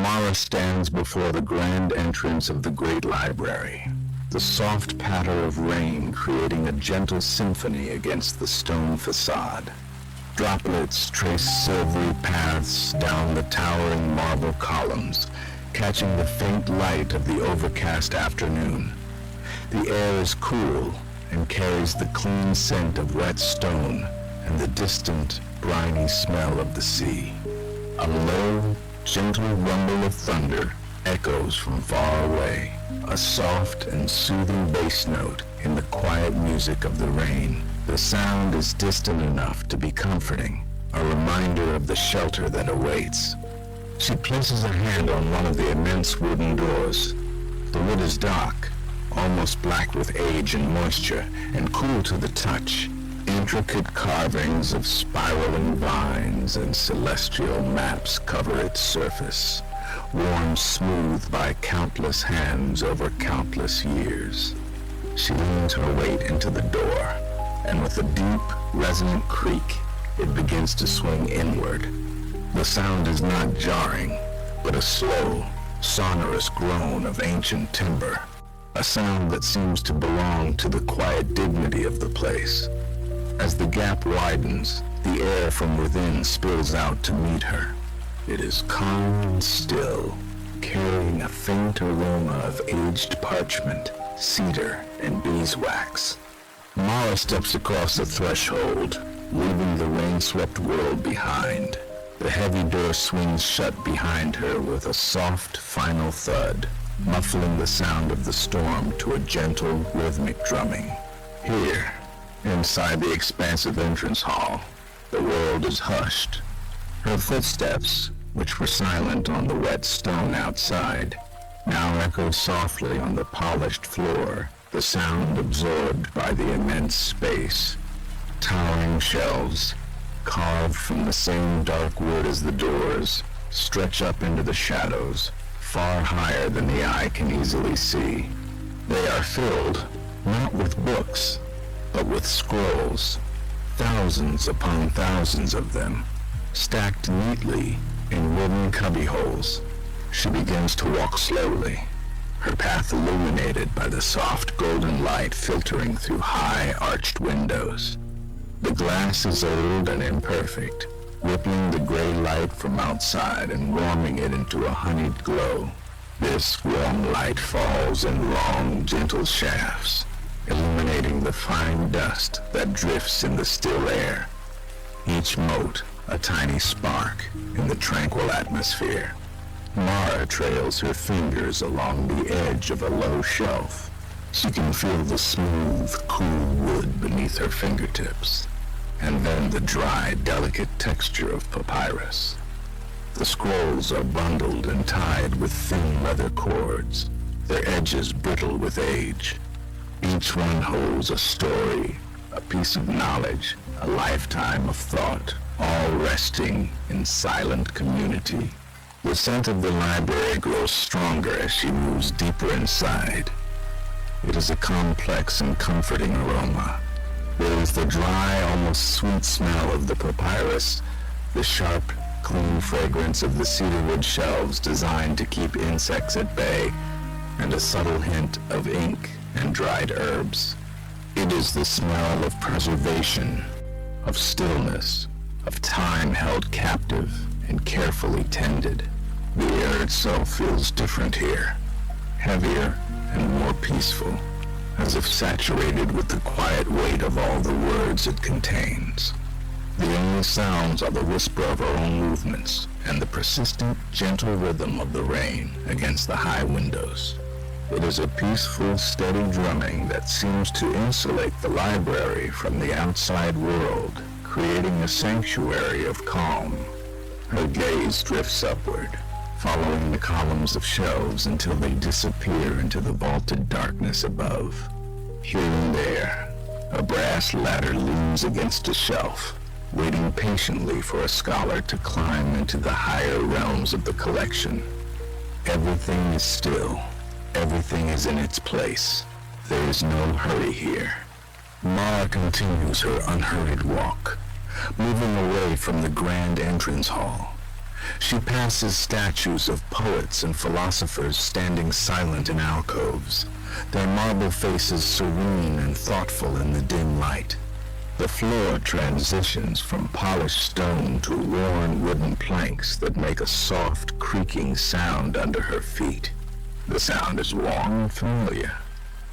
Mara stands before the grand entrance of the great library, the soft patter of rain creating a gentle symphony against the stone facade. Droplets trace silvery paths down the towering marble columns, catching the faint light of the overcast afternoon. The air is cool and carries the clean scent of wet stone and the distant, briny smell of the sea. A low, gentle rumble of thunder echoes from far away, a soft and soothing bass note in the quiet music of the rain. The sound is distant enough to be comforting, a reminder of the shelter that awaits. She places her hand on one of the immense wooden doors. The wood is dark, almost black with age and moisture, and cool to the touch. Intricate carvings of spiraling vines and celestial maps cover its surface, worn smooth by countless hands over countless years. She leans her weight into the door, and with a deep, resonant creak, it begins to swing inward. The sound is not jarring, but a slow, sonorous groan of ancient timber, a sound that seems to belong to the quiet dignity of the place. As the gap widens, the air from within spills out to meet her. It is calm and still, carrying a faint aroma of aged parchment, cedar, and beeswax. Mara steps across the threshold, leaving the rain-swept world behind. The heavy door swings shut behind her with a soft, final thud, muffling the sound of the storm to a gentle, rhythmic drumming. Here, inside the expansive entrance hall, the world is hushed. Her footsteps, which were silent on the wet stone outside, now echo softly on the polished floor, the sound absorbed by the immense space. Towering shelves, carved from the same dark wood as the doors, stretch up into the shadows, far higher than the eye can easily see. They are filled, not with books, but with scrolls, thousands upon thousands of them, stacked neatly in wooden cubbyholes. She begins to walk slowly, her path illuminated by the soft golden light filtering through high arched windows. The glass is old and imperfect, rippling the gray light from outside and warming it into a honeyed glow. This warm light falls in long, gentle shafts, illuminating the fine dust that drifts in the still air, each mote a tiny spark in the tranquil atmosphere. Mara trails her fingers along the edge of a low shelf. She can feel the smooth, cool wood beneath her fingertips, and then the dry, delicate texture of papyrus. The scrolls are bundled and tied with thin leather cords, their edges brittle with age. Each one holds a story, a piece of knowledge, a lifetime of thought, all resting in silent community. The scent of the library grows stronger as she moves deeper inside. It is a complex and comforting aroma. There is the dry, almost sweet smell of the papyrus, the sharp, clean fragrance of the cedarwood shelves designed to keep insects at bay, and a subtle hint of ink and dried herbs. It is the smell of preservation, of stillness, of time held captive and carefully tended. The air itself feels different here, heavier and more peaceful, as if saturated with the quiet weight of all the words it contains. The only sounds are the whisper of our own movements and the persistent, gentle rhythm of the rain against the high windows. It is a peaceful, steady drumming that seems to insulate the library from the outside world, creating a sanctuary of calm. Her gaze drifts upward, following the columns of shelves until they disappear into the vaulted darkness above. Here and there, a brass ladder leans against a shelf, waiting patiently for a scholar to climb into the higher realms of the collection. Everything is still. Everything is in its place. There is no hurry here. Mara continues her unhurried walk, moving away from the grand entrance hall. She passes statues of poets and philosophers standing silent in alcoves, their marble faces serene and thoughtful in the dim light. The floor transitions from polished stone to worn wooden planks that make a soft, creaking sound under her feet. The sound is warm and familiar.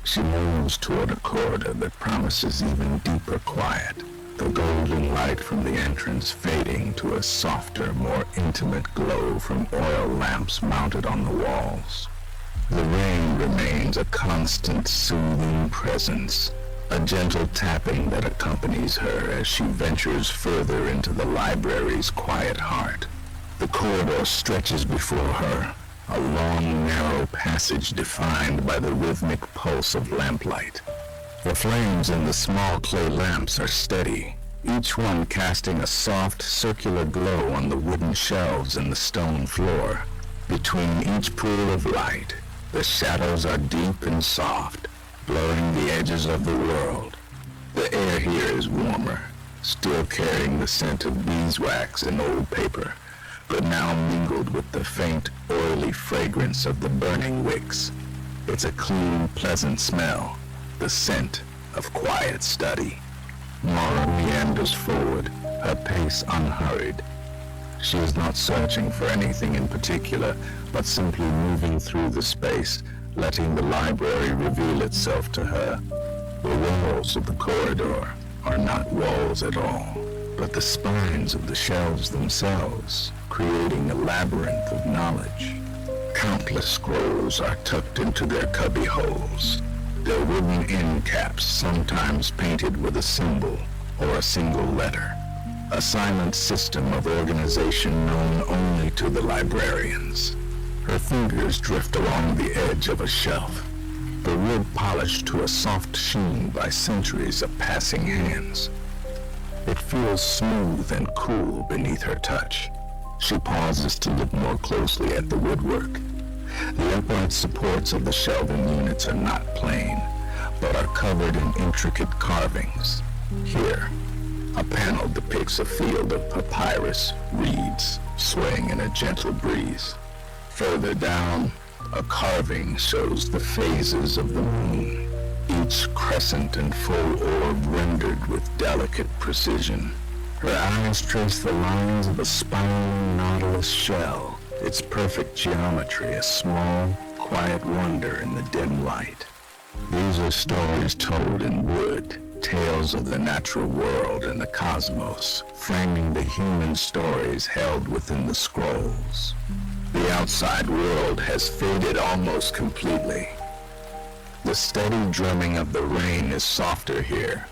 She moves toward a corridor that promises even deeper quiet, the golden light from the entrance fading to a softer, more intimate glow from oil lamps mounted on the walls. The rain remains a constant, soothing presence, a gentle tapping that accompanies her as she ventures further into the library's quiet heart. The corridor stretches before her, a long, narrow passage defined by the rhythmic pulse of lamplight. The flames in the small clay lamps are steady, each one casting a soft, circular glow on the wooden shelves and the stone floor. Between each pool of light, the shadows are deep and soft, blurring the edges of the world. The air here is warmer, still carrying the scent of beeswax and old paper, but now mingled with the faint, oily fragrance of the burning wicks. It's a clean, pleasant smell, the scent of quiet study. Mara meanders forward, her pace unhurried. She is not searching for anything in particular, but simply moving through the space, letting the library reveal itself to her. The walls of the corridor are not walls at all, but the spines of the shelves themselves, creating a labyrinth of knowledge. Countless scrolls are tucked into their cubby holes, their wooden end caps sometimes painted with a symbol or a single letter, a silent system of organization known only to the librarians. Her fingers drift along the edge of a shelf, the wood polished to a soft sheen by centuries of passing hands. It feels smooth and cool beneath her touch. She pauses to look more closely at the woodwork. The upright supports of the shelving units are not plain, but are covered in intricate carvings. Here, a panel depicts a field of papyrus reeds swaying in a gentle breeze. Further down, a carving shows the phases of the moon, each crescent and full orb rendered with delicate precision. Her eyes trace the lines of a spiraling nautilus shell, its perfect geometry a small, quiet wonder in the dim light. These are stories told in wood, tales of the natural world and the cosmos, framing the human stories held within the scrolls. The outside world has faded almost completely. The steady drumming of the rain is softer here,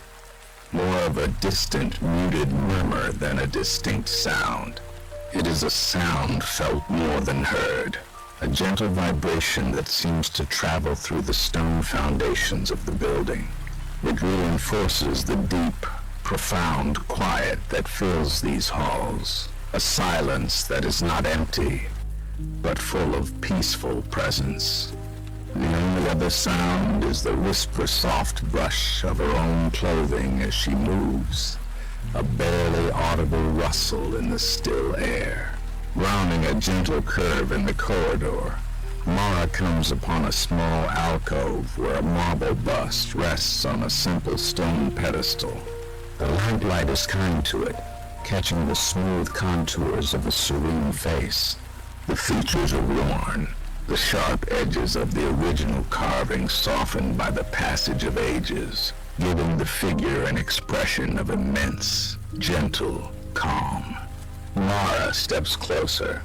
more of a distant, muted murmur than a distinct sound. It is a sound felt more than heard, a gentle vibration that seems to travel through the stone foundations of the building. It reinforces the deep, profound quiet that fills these halls, a silence that is not empty, but full of peaceful presence. The only other sound is the whisper-soft brush of her own clothing as she moves, a barely audible rustle in the still air. Rounding a gentle curve in the corridor, Mara comes upon a small alcove where a marble bust rests on a simple stone pedestal. The lamplight is kind to it, catching the smooth contours of a serene face. The features are worn, the sharp edges of the original carving softened by the passage of ages, giving the figure an expression of immense, gentle calm. Mara steps closer,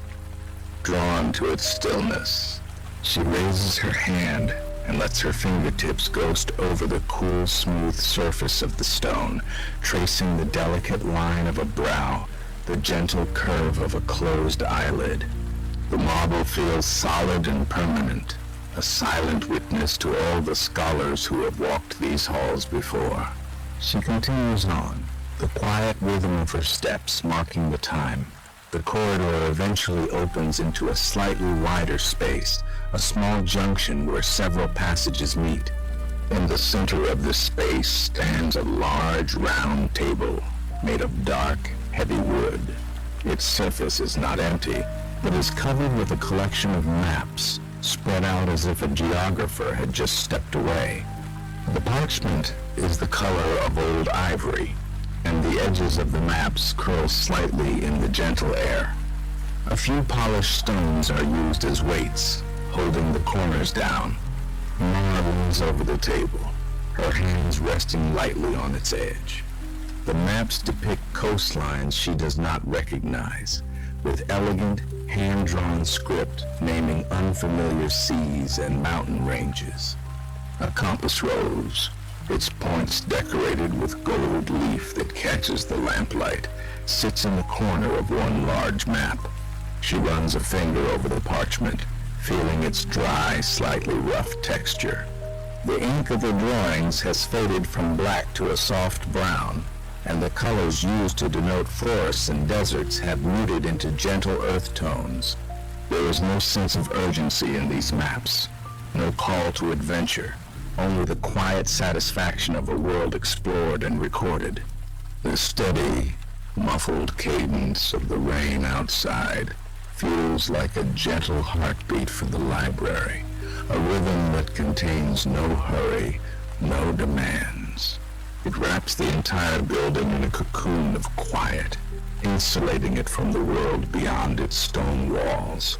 drawn to its stillness. She raises her hand and lets her fingertips ghost over the cool, smooth surface of the stone, tracing the delicate line of a brow, the gentle curve of a closed eyelid. The marble feels solid and permanent, a silent witness to all the scholars who have walked these halls before. She continues on, the quiet rhythm of her steps marking the time. The corridor eventually opens into a slightly wider space, a small junction where several passages meet. In the center of this space stands a large round table made of dark, heavy wood. Its surface is not empty, but is covered with a collection of maps, spread out as if a geographer had just stepped away. The parchment is the color of old ivory, and the edges of the maps curl slightly in the gentle air. A few polished stones are used as weights, holding the corners down. Mara leans over the table, her hands resting lightly on its edge. The maps depict coastlines she does not recognize, with elegant, hand-drawn script naming unfamiliar seas and mountain ranges. A compass rose, its points decorated with gold leaf that catches the lamplight, sits in the corner of one large map. She runs a finger over the parchment, feeling its dry, slightly rough texture. The ink of the drawings has faded from black to a soft brown, and the colors used to denote forests and deserts have muted into gentle earth tones. There is no sense of urgency in these maps, no call to adventure, only the quiet satisfaction of a world explored and recorded. The steady, muffled cadence of the rain outside feels like a gentle heartbeat for the library, a rhythm that contains no hurry, no demands. It wraps the entire building in a cocoon of quiet, insulating it from the world beyond its stone walls.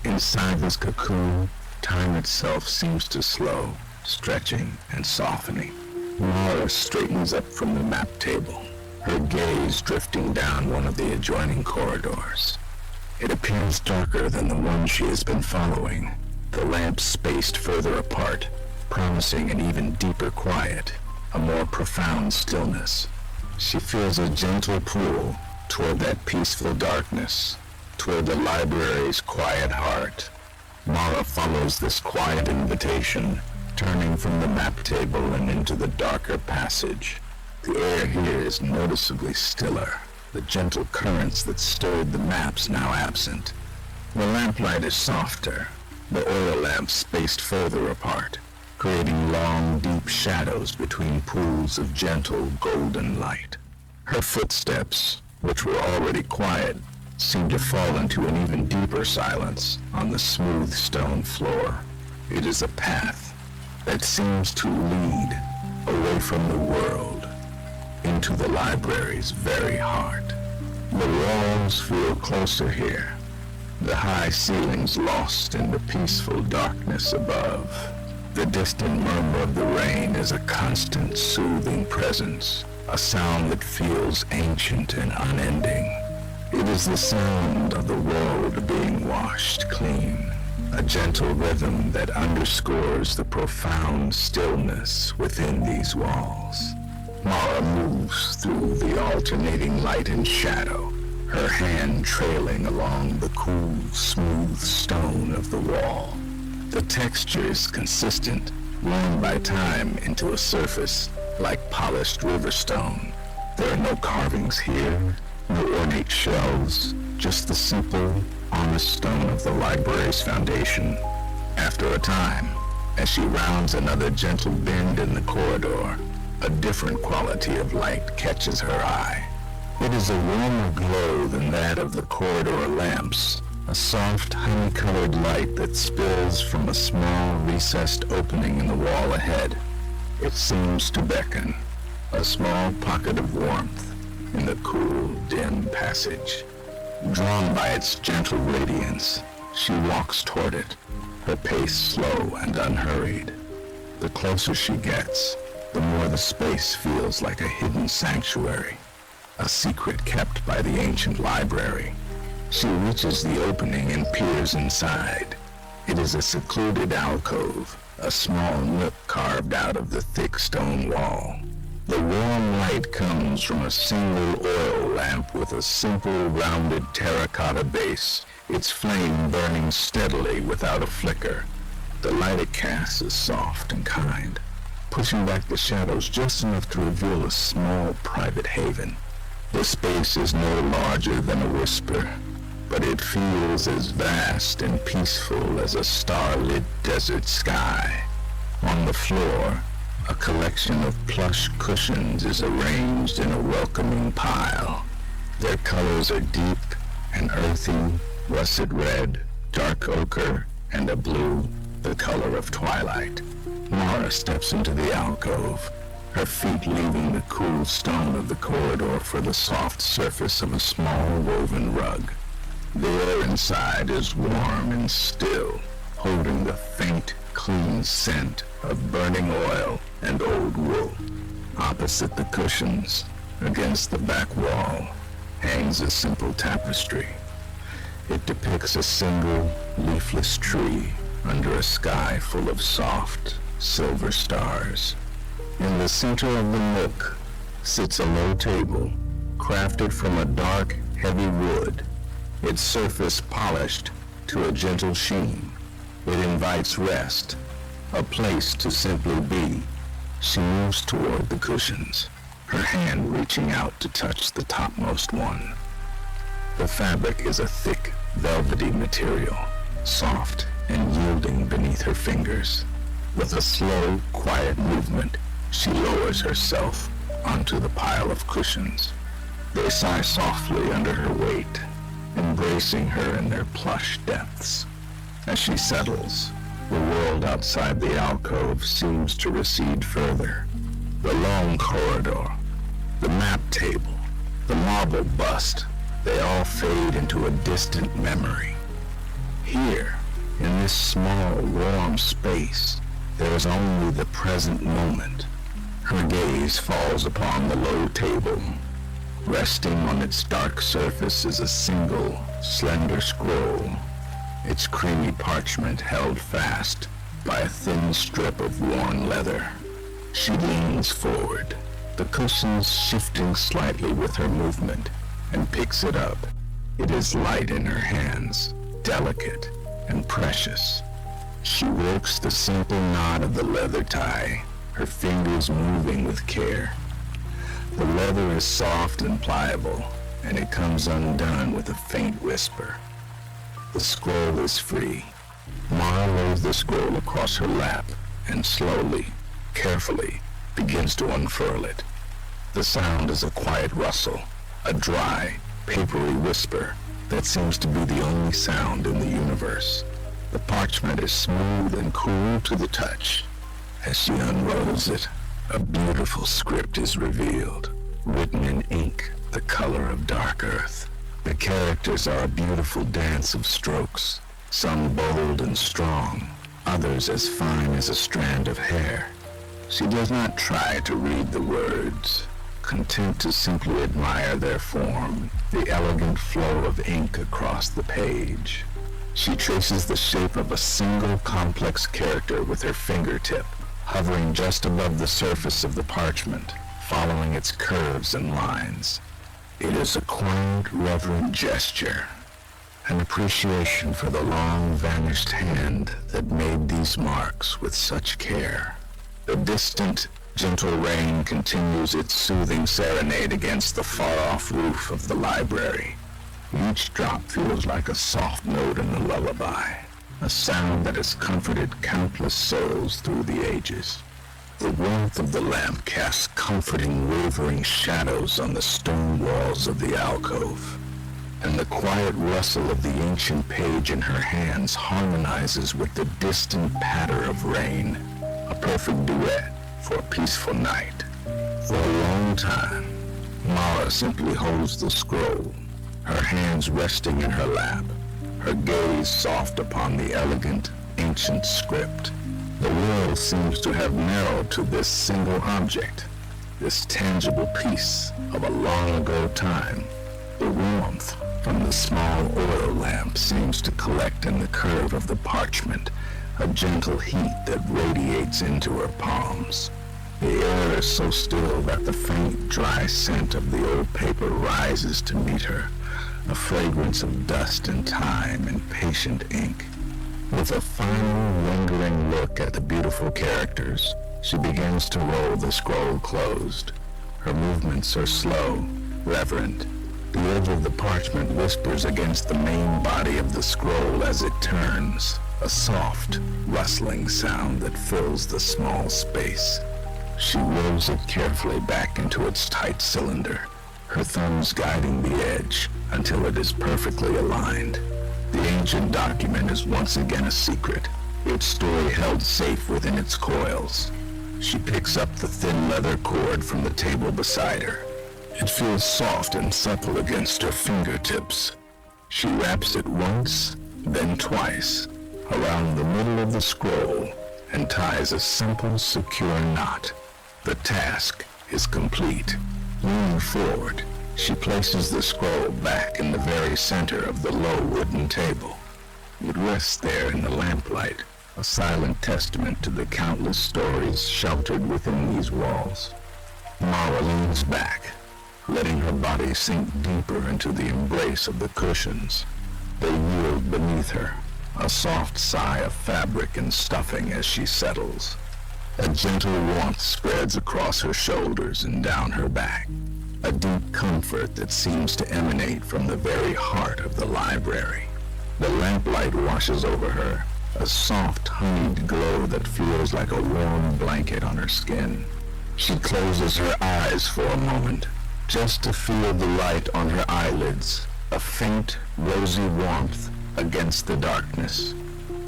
Inside this cocoon, time itself seems to slow, stretching and softening. Mara straightens up from the map table, her gaze drifting down one of the adjoining corridors. It appears darker than the one she has been following, the lamps spaced further apart, promising an even deeper quiet, a more profound stillness. She feels a gentle pull toward that peaceful darkness, toward the library's quiet heart. Mara follows this quiet invitation, turning from the map table and into the darker passage. The air here is noticeably stiller, the gentle currents that stirred the maps now absent. The lamplight is softer, the oil lamps spaced further apart, creating long, deep shadows between pools of gentle, golden light. Her footsteps, which were already quiet, seem to fall into an even deeper silence on the smooth stone floor. It is a path that seems to lead away from the world into the library's very heart. The walls feel closer here, the high ceilings lost in the peaceful darkness above. The distant murmur of the rain is a constant, soothing presence, a sound that feels ancient and unending. It is the sound of the world being washed clean, a gentle rhythm that underscores the profound stillness within these walls. Mara moves through the alternating light and shadow, her hand trailing along the cool, smooth stone of the wall. The texture is consistent, worn by time into a surface like polished river stone. There are no carvings here, no ornate shelves, just the simple, honest stone of the library's foundation. After a time, as she rounds another gentle bend in the corridor, a different quality of light catches her eye. It is a warmer glow than that of the corridor lamps, a soft, honey-colored light that spills from a small, recessed opening in the wall ahead. It seems to beckon, a small pocket of warmth in the cool, dim passage. Drawn by its gentle radiance, she walks toward it, her pace slow and unhurried. The closer she gets, the more the space feels like a hidden sanctuary, a secret kept by the ancient library. She reaches the opening and peers inside. It is a secluded alcove, a small nook carved out of the thick stone wall. The warm light comes from a single oil lamp with a simple, rounded terracotta base, its flame burning steadily without a flicker. The light it casts is soft and kind, pushing back the shadows just enough to reveal a small, private haven. The space is no larger than a whisper, but it feels as vast and peaceful as a starlit desert sky. On the floor, a collection of plush cushions is arranged in a welcoming pile. Their colors are deep, An earthy, russet red, dark ochre, and a blue, the color of twilight. Mara steps into the alcove, her feet leaving the cool stone of the corridor for the soft surface of a small woven rug. The air inside is warm and still, holding the faint, clean scent of burning oil and old wool. Opposite the cushions, against the back wall, hangs a simple tapestry. It depicts a single, leafless tree under a sky full of soft, silver stars. In the center of the nook sits a low table, crafted from a dark, heavy wood, its surface polished to a gentle sheen. It invites rest, a place to simply be. She moves toward the cushions, her hand reaching out to touch the topmost one. The fabric is a thick, velvety material, soft and yielding beneath her fingers. With a slow, quiet movement, she lowers herself onto the pile of cushions. They sigh softly under her weight, embracing her in their plush depths. As she settles, the world outside the alcove seems to recede further. The long corridor, the map table, the marble bust, they all fade into a distant memory. Here, in this small, warm space, there is only the present moment. Her gaze falls upon the low table. Resting on its dark surface is a single, slender scroll, its creamy parchment held fast by a thin strip of worn leather. She leans forward, the cushions shifting slightly with her movement, and picks it up. It is light in her hands, delicate and precious. She works the simple knot of the leather tie, her fingers moving with care. The leather is soft and pliable, and it comes undone with a faint whisper. The scroll is free. Mara lays the scroll across her lap and slowly, carefully, begins to unfurl it. The sound is a quiet rustle, a dry, papery whisper that seems to be the only sound in the universe. The parchment is smooth and cool to the touch. As she unrolls it, a beautiful script is revealed, written in ink the color of dark earth. The characters are a beautiful dance of strokes, some bold and strong, others as fine as a strand of hair. She does not try to read the words, content to simply admire their form, the elegant flow of ink across the page. She traces the shape of a single complex character with her fingertip, hovering just above the surface of the parchment, following its curves and lines. It is a quaint, reverent gesture, an appreciation for the long-vanished hand that made these marks with such care. The distant, gentle rain continues its soothing serenade against the far-off roof of the library. Each drop feels like a soft note in a lullaby, a sound that has comforted countless souls through the ages. The warmth of the lamp casts comforting, wavering shadows on the stone walls of the alcove, and the quiet rustle of the ancient page in her hands harmonizes with the distant patter of rain, a perfect duet for a peaceful night. For a long time, Mara simply holds the scroll, her hands resting in her lap, her gaze soft upon the elegant, ancient script. The world seems to have narrowed to this single object, this tangible piece of a long-ago time. The warmth from the small oil lamp seems to collect in the curve of the parchment, a gentle heat that radiates into her palms. The air is so still that the faint, dry scent of the old paper rises to meet her, a fragrance of dust and time and patient ink. With a final, lingering look at the beautiful characters, she begins to roll the scroll closed. Her movements are slow, reverent. The edge of the parchment whispers against the main body of the scroll as it turns, a soft, rustling sound that fills the small space. She rolls it carefully back into its tight cylinder, her thumbs guiding the edge until it is perfectly aligned. The ancient document is once again a secret, its story held safe within its coils. She picks up the thin leather cord from the table beside her. It feels soft and supple against her fingertips. She wraps it once, then twice, around the middle of the scroll and ties a simple, secure knot. The task is complete. Leaning forward, she places the scroll back in the very center of the low wooden table. It rests there in the lamplight, a silent testament to the countless stories sheltered within these walls. Mara leans back, letting her body sink deeper into the embrace of the cushions. They yield beneath her, a soft sigh of fabric and stuffing as she settles. A gentle warmth spreads across her shoulders and down her back, a deep comfort that seems to emanate from the very heart of the library. The lamplight washes over her, a soft, honeyed glow that feels like a warm blanket on her skin. She closes her eyes for a moment, just to feel the light on her eyelids, a faint, rosy warmth against the darkness.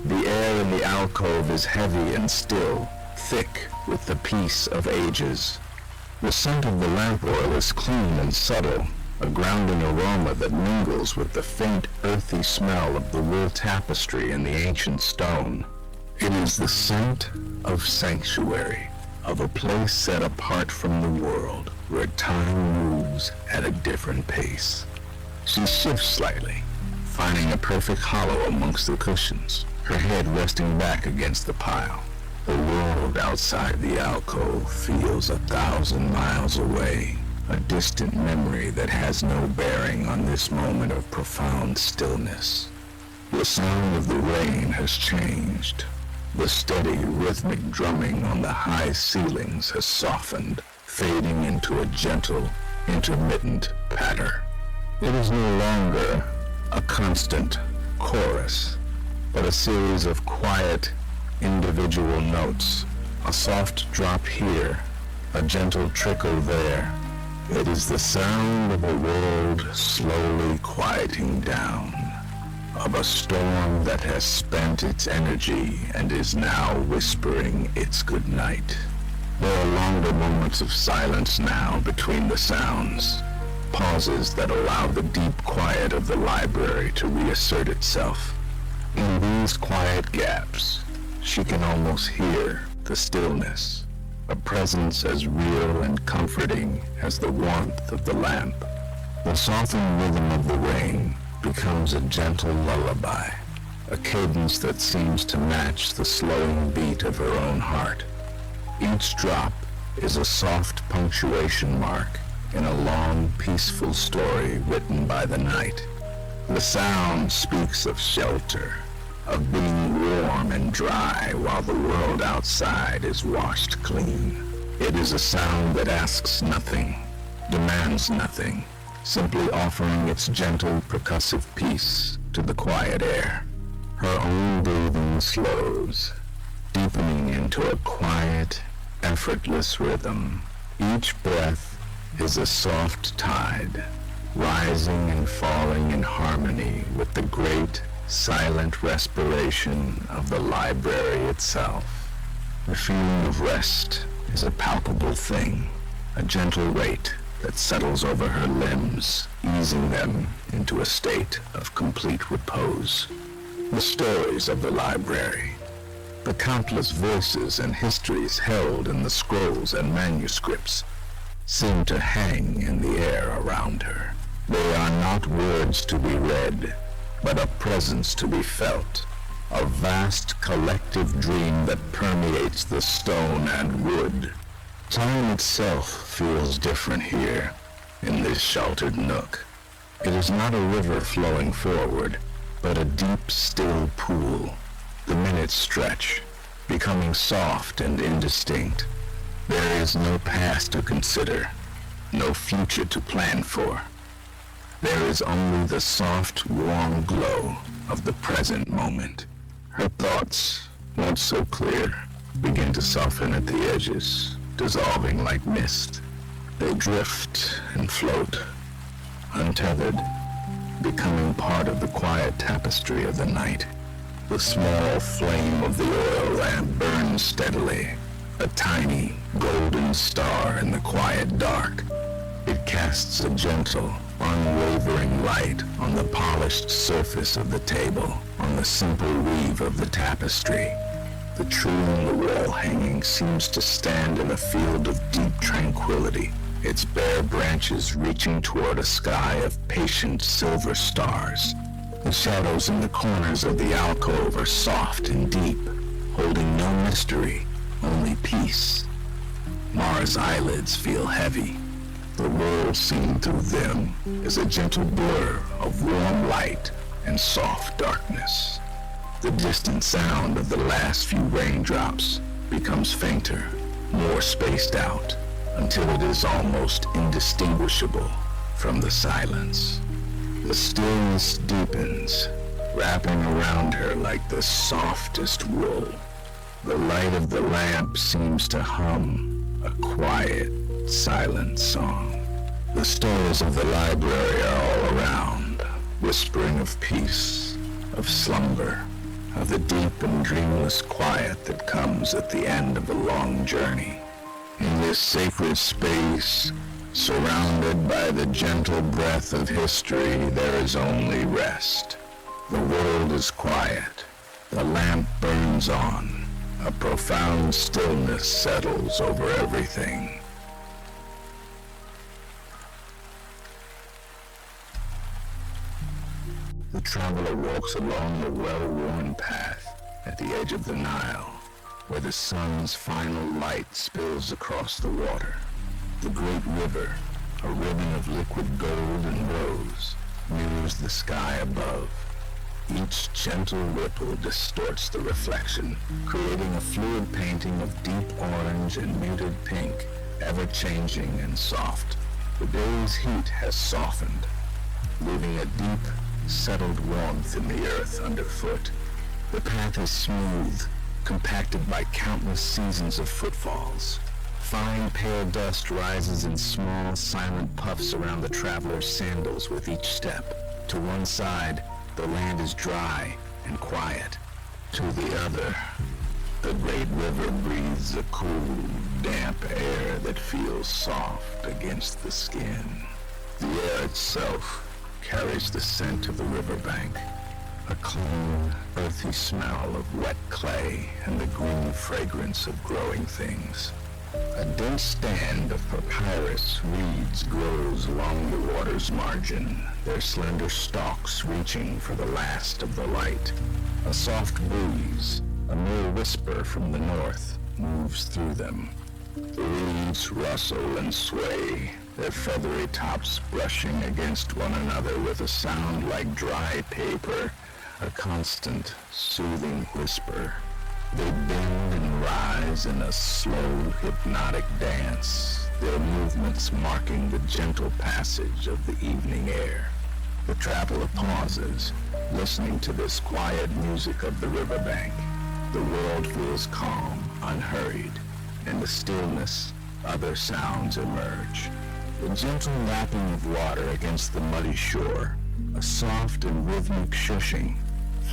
The air in the alcove is heavy and still, thick with the peace of ages. The scent of the lamp oil is clean and subtle, a grounding aroma that mingles with the faint, earthy smell of the wool tapestry and the ancient stone. It is the scent of sanctuary, of a place set apart from the world, where time moves at a different pace. She shifts slightly, finding a perfect hollow amongst the cushions, her head resting back against the pile. The world outside the alcove feels 1,000 miles away, a distant memory that has no bearing on this moment of profound stillness. The sound of the rain has changed. The steady, rhythmic drumming on the high ceilings has softened, fading into a gentle, intermittent patter. It is no longer a constant chorus, but a series of quiet, individual notes, a soft drop here, a gentle trickle there. It is the sound of a world slowly quieting down, of a storm that has spent its energy and is now whispering its goodnight. There are longer moments of silence now between the sounds, pauses that allow the deep quiet of the library to reassert itself. In these quiet gaps, she can almost hear the stillness, a presence as real and comforting as the warmth of the lamp. The softened rhythm of the rain becomes a gentle lullaby, a cadence that seems to match the slowing beat of her own heart. Each drop is a soft punctuation mark in a long, peaceful story written by the night. The sound speaks of shelter, of being warm and dry while the world outside is washed clean. It is a sound that asks nothing, demands nothing, simply offering its gentle, percussive peace to the quiet air. Her own breathing slows, deepening into a quiet, effortless rhythm. Each breath is a soft tide, rising and falling in harmony with the great, silent respiration of the library itself. The feeling of rest is a palpable thing, a gentle weight that settles over her limbs, easing them into a state of complete repose. The stories of the library, the countless voices and histories held in the scrolls and manuscripts, seem to hang in the air around her. They are not words to be read, but a presence to be felt, a vast collective dream that permeates the stone and wood. Time itself feels different here, in this sheltered nook. It is not a river flowing forward, but a deep, still pool. The minutes stretch, becoming soft and indistinct. There is no past to consider, no future to plan for. There is only the soft, warm glow of the present moment. Her thoughts, once so clear, begin to soften at the edges, dissolving like mist. They drift and float, untethered, becoming part of the quiet tapestry of the night. The small flame of the oil lamp burns steadily, a tiny golden star in the quiet dark. It casts a gentle, unwavering light on the polished surface of the table, on the simple weave of the tapestry. The tree on the wall hanging seems to stand in a field of deep tranquility, its bare branches reaching toward a sky of patient silver stars. The shadows in the corners of the alcove are soft and deep, holding no mystery, only peace. Mara's eyelids feel heavy. The world seen through them is a gentle blur of warm light and soft darkness. The distant sound of the last few raindrops becomes fainter, more spaced out, until it is almost indistinguishable from the silence. The stillness deepens, wrapping around her like the softest wool. The light of the lamp seems to hum a quiet, silent song. The stars of the library are all around, whispering of peace, of slumber, of the deep and dreamless quiet that comes at the end of a long journey. In this sacred space, surrounded by the gentle breath of history, there is only rest. The world is quiet. The lamp burns on. A profound stillness settles over everything. The traveler walks along the well-worn path at the edge of the Nile, where the sun's final light spills across the water. The great river, a ribbon of liquid gold and rose, mirrors the sky above. Each gentle ripple distorts the reflection, creating a fluid painting of deep orange and muted pink, ever-changing and soft. The day's heat has softened, leaving a deep, settled warmth in the earth underfoot. The path is smooth, compacted by countless seasons of footfalls. Fine pale dust rises in small, silent puffs around the traveler's sandals with each step. To one side, the land is dry and quiet. To the other, the great river breathes a cool, damp air that feels soft against the skin. The air itself carries the scent of the riverbank, a clean, earthy smell of wet clay and the green fragrance of growing things. A dense stand of papyrus reeds grows along the water's margin, their slender stalks reaching for the last of the light. A soft breeze, a mere whisper from the north, moves through them. The reeds rustle and sway, their feathery tops brushing against one another with a sound like dry paper, a constant, soothing whisper. They bend and rise in a slow, hypnotic dance, their movements marking the gentle passage of the evening air. The traveler pauses, listening to this quiet music of the riverbank. The world feels calm, unhurried. In the stillness, other sounds emerge. The gentle lapping of water against the muddy shore, a soft and rhythmic shushing.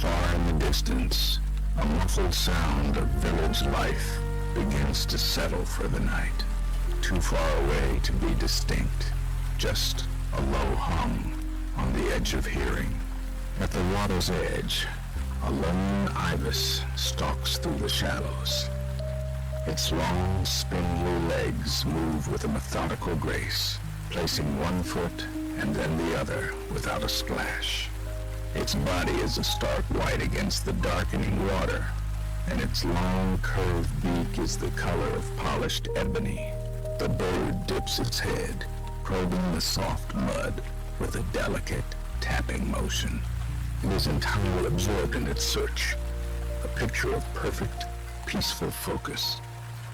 Far in the distance, a muffled sound of village life begins to settle for the night. Too far away to be distinct, just a low hum on the edge of hearing. At the water's edge, a lone ibis stalks through the shallows. Its long, spindly legs move with a methodical grace, placing one foot and then the other without a splash. Its body is a stark white against the darkening water, and its long, curved beak is the color of polished ebony. The bird dips its head, probing the soft mud with a delicate, tapping motion. It is entirely absorbed in its search, a picture of perfect, peaceful focus.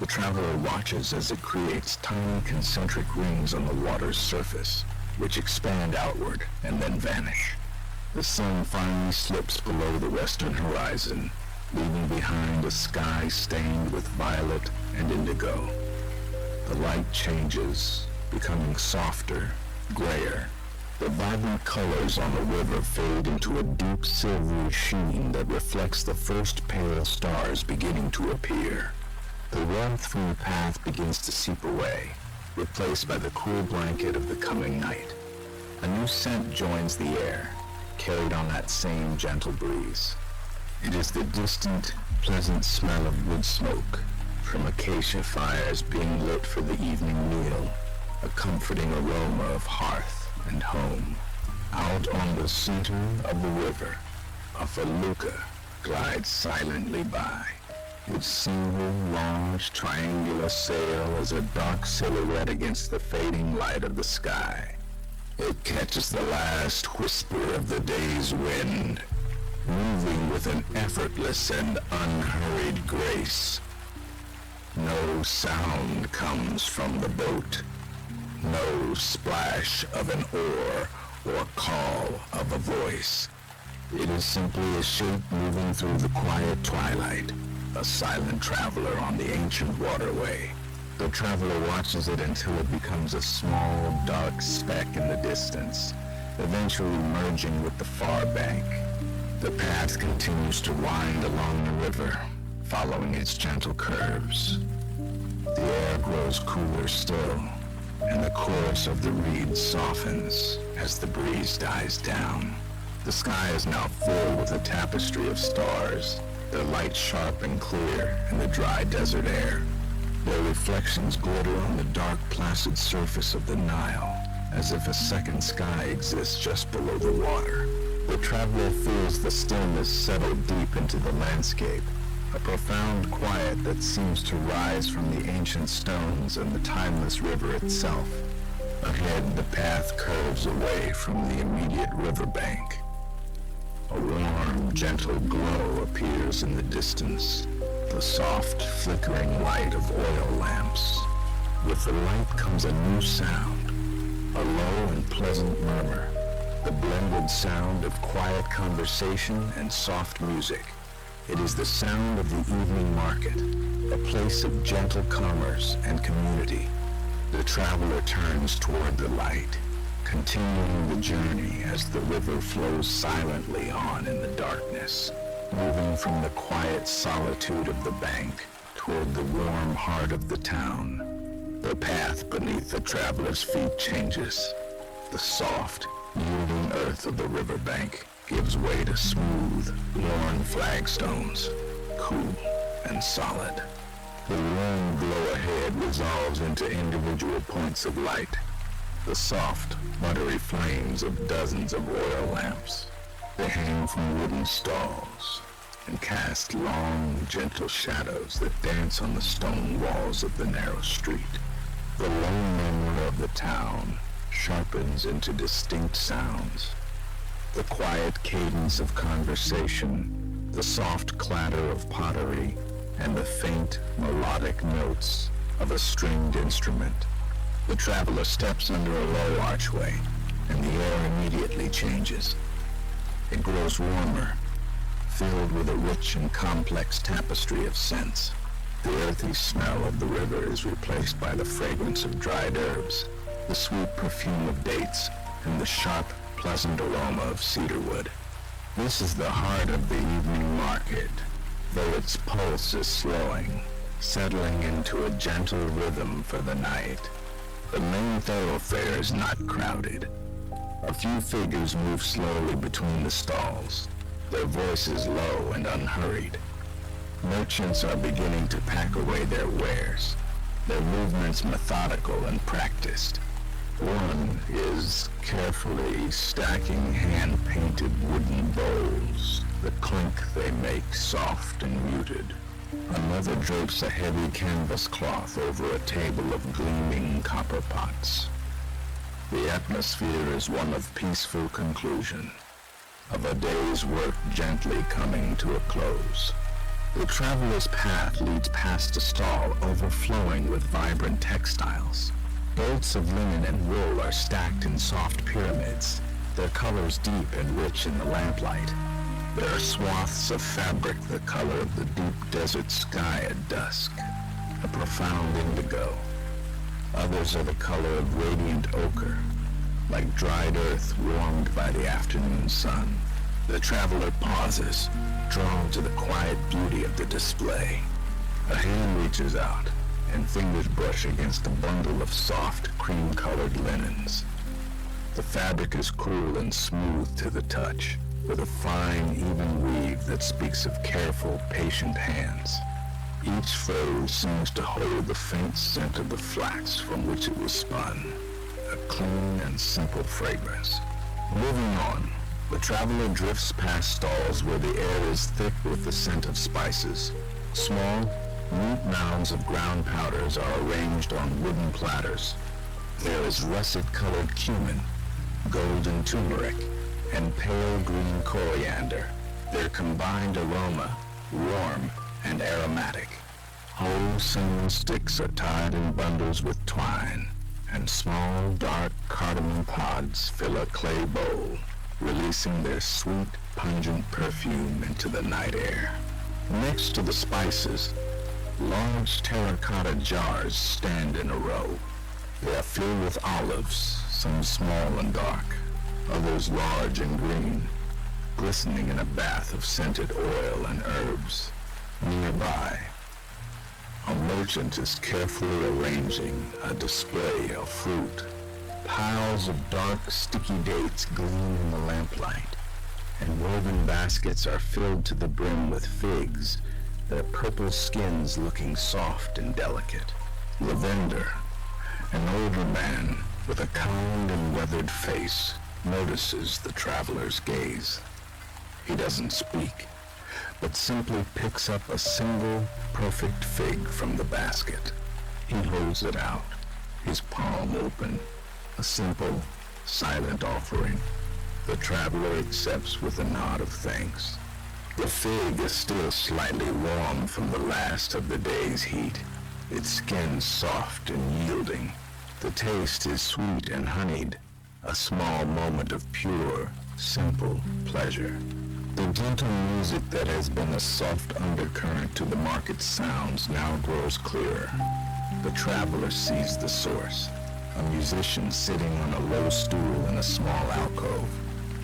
The traveler watches as it creates tiny concentric rings on the water's surface, which expand outward and then vanish. The sun finally slips below the western horizon, leaving behind a sky stained with violet and indigo. The light changes, becoming softer, grayer, The vibrant colors on the river fade into a deep silvery sheen that reflects the first pale stars beginning to appear. The warmth from the path begins to seep away, replaced by the cool blanket of the coming night. A new scent joins the air, carried on that same gentle breeze. It is the distant, pleasant smell of wood smoke from acacia fires being lit for the evening meal, a comforting aroma of hearth and home. Out on the center of the river, a felucca glides silently by, its single large triangular sail as a dark silhouette against the fading light of the sky. It catches the last whisper of the day's wind, moving with an effortless and unhurried grace. No sound comes from the boat, no splash of an oar or call of a voice. It is simply a shape moving through the quiet twilight, a silent traveler on the ancient waterway. The traveler watches it until it becomes a small, dark speck in the distance, eventually merging with the far bank. The path continues to wind along the river, following its gentle curves. The air grows cooler still, and the chorus of the reeds softens as the breeze dies down. The sky is now filled with a tapestry of stars, their light sharp and clear in the dry desert air. Their reflections glitter on the dark, placid surface of the Nile, as if a second sky exists just below the water. The traveler feels the stillness settle deep into the landscape, a profound quiet that seems to rise from the ancient stones and the timeless river itself. Ahead, the path curves away from the immediate riverbank. A warm, gentle glow appears in the distance, the soft, flickering light of oil lamps. With the light comes a new sound, a low and pleasant murmur, the blended sound of quiet conversation and soft music. It is the sound of the evening market, a place of gentle commerce and community. The traveler turns toward the light, continuing the journey as the river flows silently on in the darkness, moving from the quiet solitude of the bank toward the warm heart of the town. The path beneath the traveler's feet changes. The soft, yielding earth of the riverbank gives way to smooth, worn flagstones, cool and solid. The warm glow ahead resolves into individual points of light, the soft, buttery flames of dozens of oil lamps. They hang from wooden stalls and cast long, gentle shadows that dance on the stone walls of the narrow street. The low murmur of the town sharpens into distinct sounds. The quiet cadence of conversation, the soft clatter of pottery, and the faint, melodic notes of a stringed instrument. The traveler steps under a low archway, and the air immediately changes. It grows warmer, filled with a rich and complex tapestry of scents. The earthy smell of the river is replaced by the fragrance of dried herbs, the sweet perfume of dates, and the sharp, pleasant aroma of cedarwood. This is the heart of the evening market, though its pulse is slowing, settling into a gentle rhythm for the night. The main thoroughfare is not crowded. A few figures move slowly between the stalls, their voices low and unhurried. Merchants are beginning to pack away their wares, their movements methodical and practiced. One is carefully stacking hand-painted wooden bowls, the clink they make soft and muted. Another drapes a heavy canvas cloth over a table of gleaming copper pots. The atmosphere is one of peaceful conclusion, of a day's work gently coming to a close. The traveler's path leads past a stall overflowing with vibrant textiles. Bolts of linen and wool are stacked in soft pyramids, their colors deep and rich in the lamplight. There are swaths of fabric the color of the deep desert sky at dusk, a profound indigo. Others are the color of radiant ochre, like dried earth warmed by the afternoon sun. The traveler pauses, drawn to the quiet beauty of the display. A hand reaches out, and fingers brush against a bundle of soft, cream-colored linens. The fabric is cool and smooth to the touch, with a fine, even weave that speaks of careful, patient hands. Each fold seems to hold the faint scent of the flax from which it was spun, a clean and simple fragrance. Moving on, the traveler drifts past stalls where the air is thick with the scent of spices. Small, neat mounds of ground powders are arranged on wooden platters. There is russet-colored cumin, golden turmeric, and pale green coriander, their combined aroma warm and aromatic. Whole cinnamon sticks are tied in bundles with twine, and small dark cardamom pods fill a clay bowl, releasing their sweet, pungent perfume into the night air. Next to the spices, large terracotta jars stand in a row. They are filled with olives, some small and dark, others large and green, glistening in a bath of scented oil and herbs. Nearby, a merchant is carefully arranging a display of fruit. Piles of dark, sticky dates gleam in the lamplight, and woven baskets are filled to the brim with figs, their purple skins looking soft and delicate. Lavender, an older man with a kind and weathered face, notices the traveler's gaze. He doesn't speak, but simply picks up a single, perfect fig from the basket. He holds it out, his palm open, a simple, silent offering. The traveler accepts with a nod of thanks. The fig is still slightly warm from the last of the day's heat, its skin soft and yielding. The taste is sweet and honeyed, a small moment of pure, simple pleasure. The gentle music that has been a soft undercurrent to the market sounds now grows clearer. The traveler sees the source, a musician sitting on a low stool in a small alcove.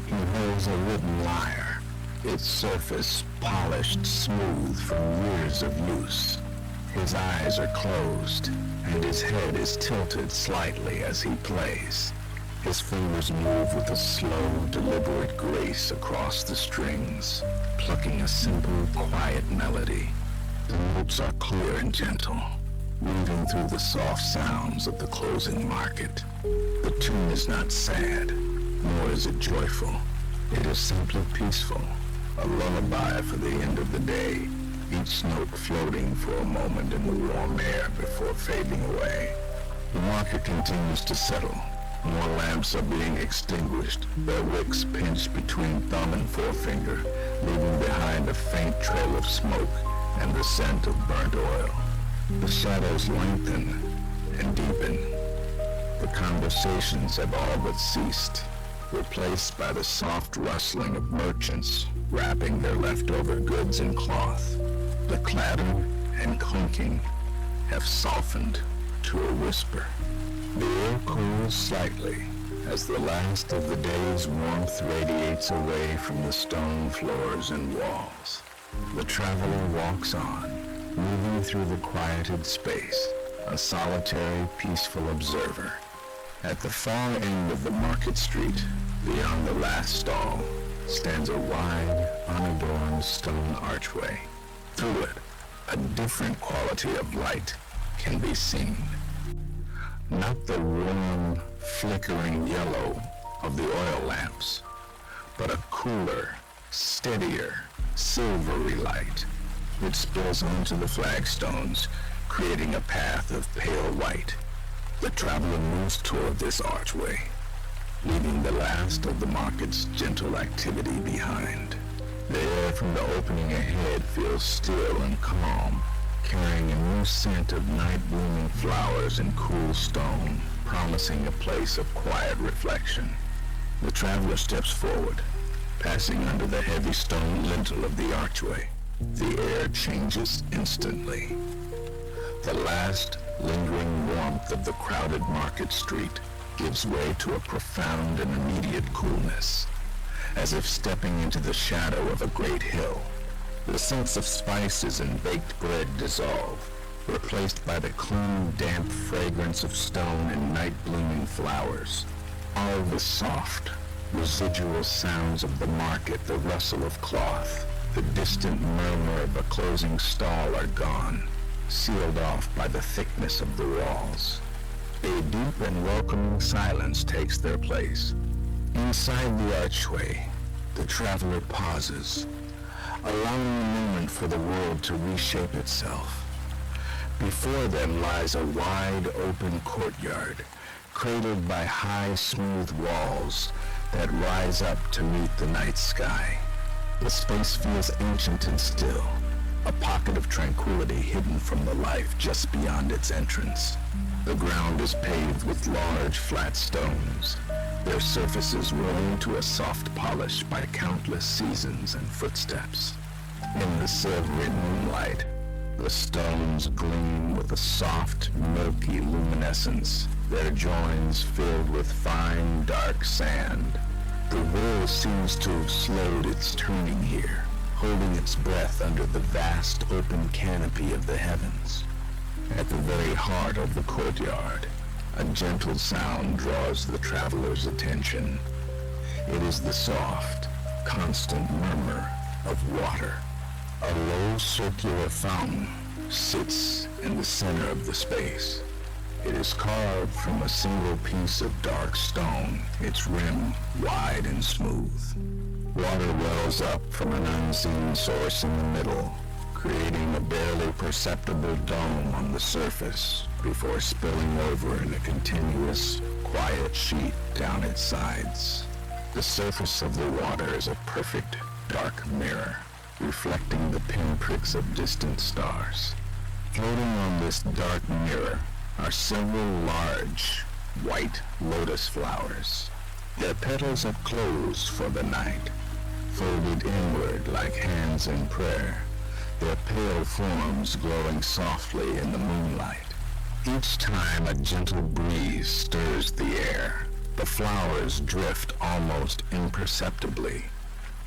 He holds a wooden lyre, its surface polished smooth from years of use. His eyes are closed, and his head is tilted slightly as he plays. His fingers move with a slow, deliberate grace across the strings, plucking a simple, quiet melody. The notes are clear and gentle, weaving through the soft sounds of the closing market. The tune is not sad, nor is it joyful. It is simply peaceful, a lullaby for the end of the day, each note floating for a moment in the warm air before fading away. The market continues to settle. More lamps are being extinguished, their wicks pinched between thumb and forefinger, leaving behind a faint trail of smoke and the scent of burnt oil. The shadows lengthen and deepen. The conversations have all but ceased, replaced by the soft rustling of merchants wrapping their leftover goods in cloth. The clatter and clinking have softened to a whisper. The air cools slightly as the last of the day's warmth radiates away from the stone floors and walls. The traveler walks on, moving through the quieted space, a solitary, peaceful observer. At the far end of the market street, beyond the last stall, stands a wide, unadorned stone archway. Through it, a different quality of light can be seen. Not the warm, flickering yellow of the oil lamps, but a cooler, steadier, silvery light, which spills onto the flagstones, creating a path of pale white. The traveler moves toward this archway, leaving the last of the market's gentle activity behind. The air from the opening ahead feels still and calm, carrying a new scent of night-blooming flowers and cool stone, promising a place of quiet reflection. The traveler steps forward, passing under the heavy stone lintel of the archway. The air changes instantly. The last lingering warmth of the crowded market street gives way to a profound and immediate coolness, as if stepping into the shadow of a great hill. The scents of spices and baked bread dissolve, replaced by the clean, damp fragrance of stone and night-blooming flowers. All the soft, residual sounds of the market, the rustle of cloth, the distant murmur of a closing stall are gone, sealed off by the thickness of the walls. A deep and welcoming silence takes their place. Inside the archway, the traveler pauses, allowing a moment for the world to reshape itself. Before them lies a wide open courtyard, cradled by high, smooth walls that rise up to meet the night sky. The space feels ancient and still, a pocket of tranquility hidden from the life just beyond its entrance. The ground is paved with large, flat stones, their surfaces worn to a soft polish by countless seasons and footsteps. In the silvery moonlight, the stones gleam with a soft, milky luminescence, their joins filled with fine, dark sand. The world seems to have slowed its turning here, holding its breath under the vast open canopy of the heavens. At the very heart of the courtyard, a gentle sound draws the traveler's attention. It is the soft, constant murmur of water. A low circular fountain sits in the center of the space. It is carved from a single piece of dark stone, its rim wide and smooth. Water wells up from an unseen source in the middle, creating a barely perceptible dome on the surface before spilling over in a continuous, quiet sheet down its sides. The surface of the water is a perfect, dark mirror, reflecting the pinpricks of distant stars. Floating on this dark mirror are several large, white lotus flowers. Their petals are closed for the night, folded inward like hands in prayer, their pale forms glowing softly in the moonlight. Each time a gentle breeze stirs the air, the flowers drift almost imperceptibly,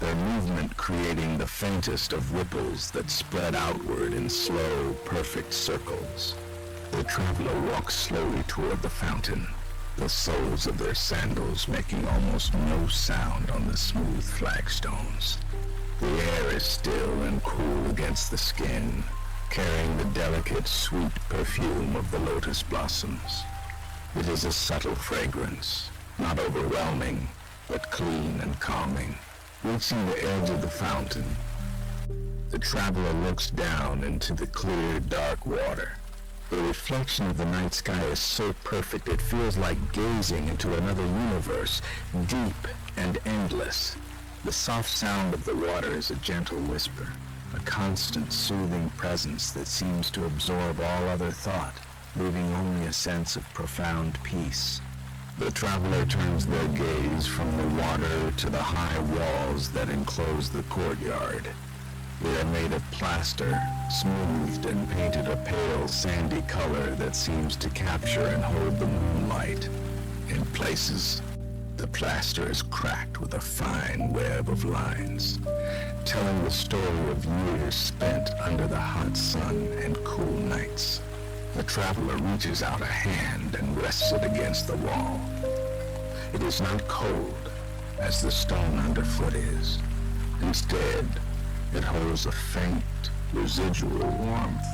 their movement creating the faintest of ripples that spread outward in slow, perfect circles. The traveler walks slowly toward the fountain, the soles of their sandals making almost no sound on the smooth flagstones. The air is still and cool against the skin, carrying the delicate, sweet perfume of the lotus blossoms. It is a subtle fragrance, not overwhelming, but clean and calming. Reaching the edge of the fountain, the traveler looks down into the clear, dark water. The reflection of the night sky is so perfect it feels like gazing into another universe, deep and endless. The soft sound of the water is a gentle whisper, a constant soothing presence that seems to absorb all other thought, leaving only a sense of profound peace. The traveler turns their gaze from the water to the high walls that enclose the courtyard. They are made of plaster, smoothed and painted a pale, sandy color that seems to capture and hold the moonlight. In places, the plaster is cracked with a fine web of lines, telling the story of years spent under the hot sun and cool nights. The traveler reaches out a hand and rests it against the wall. It is not cold, as the stone underfoot is. Instead, it holds a faint, residual warmth,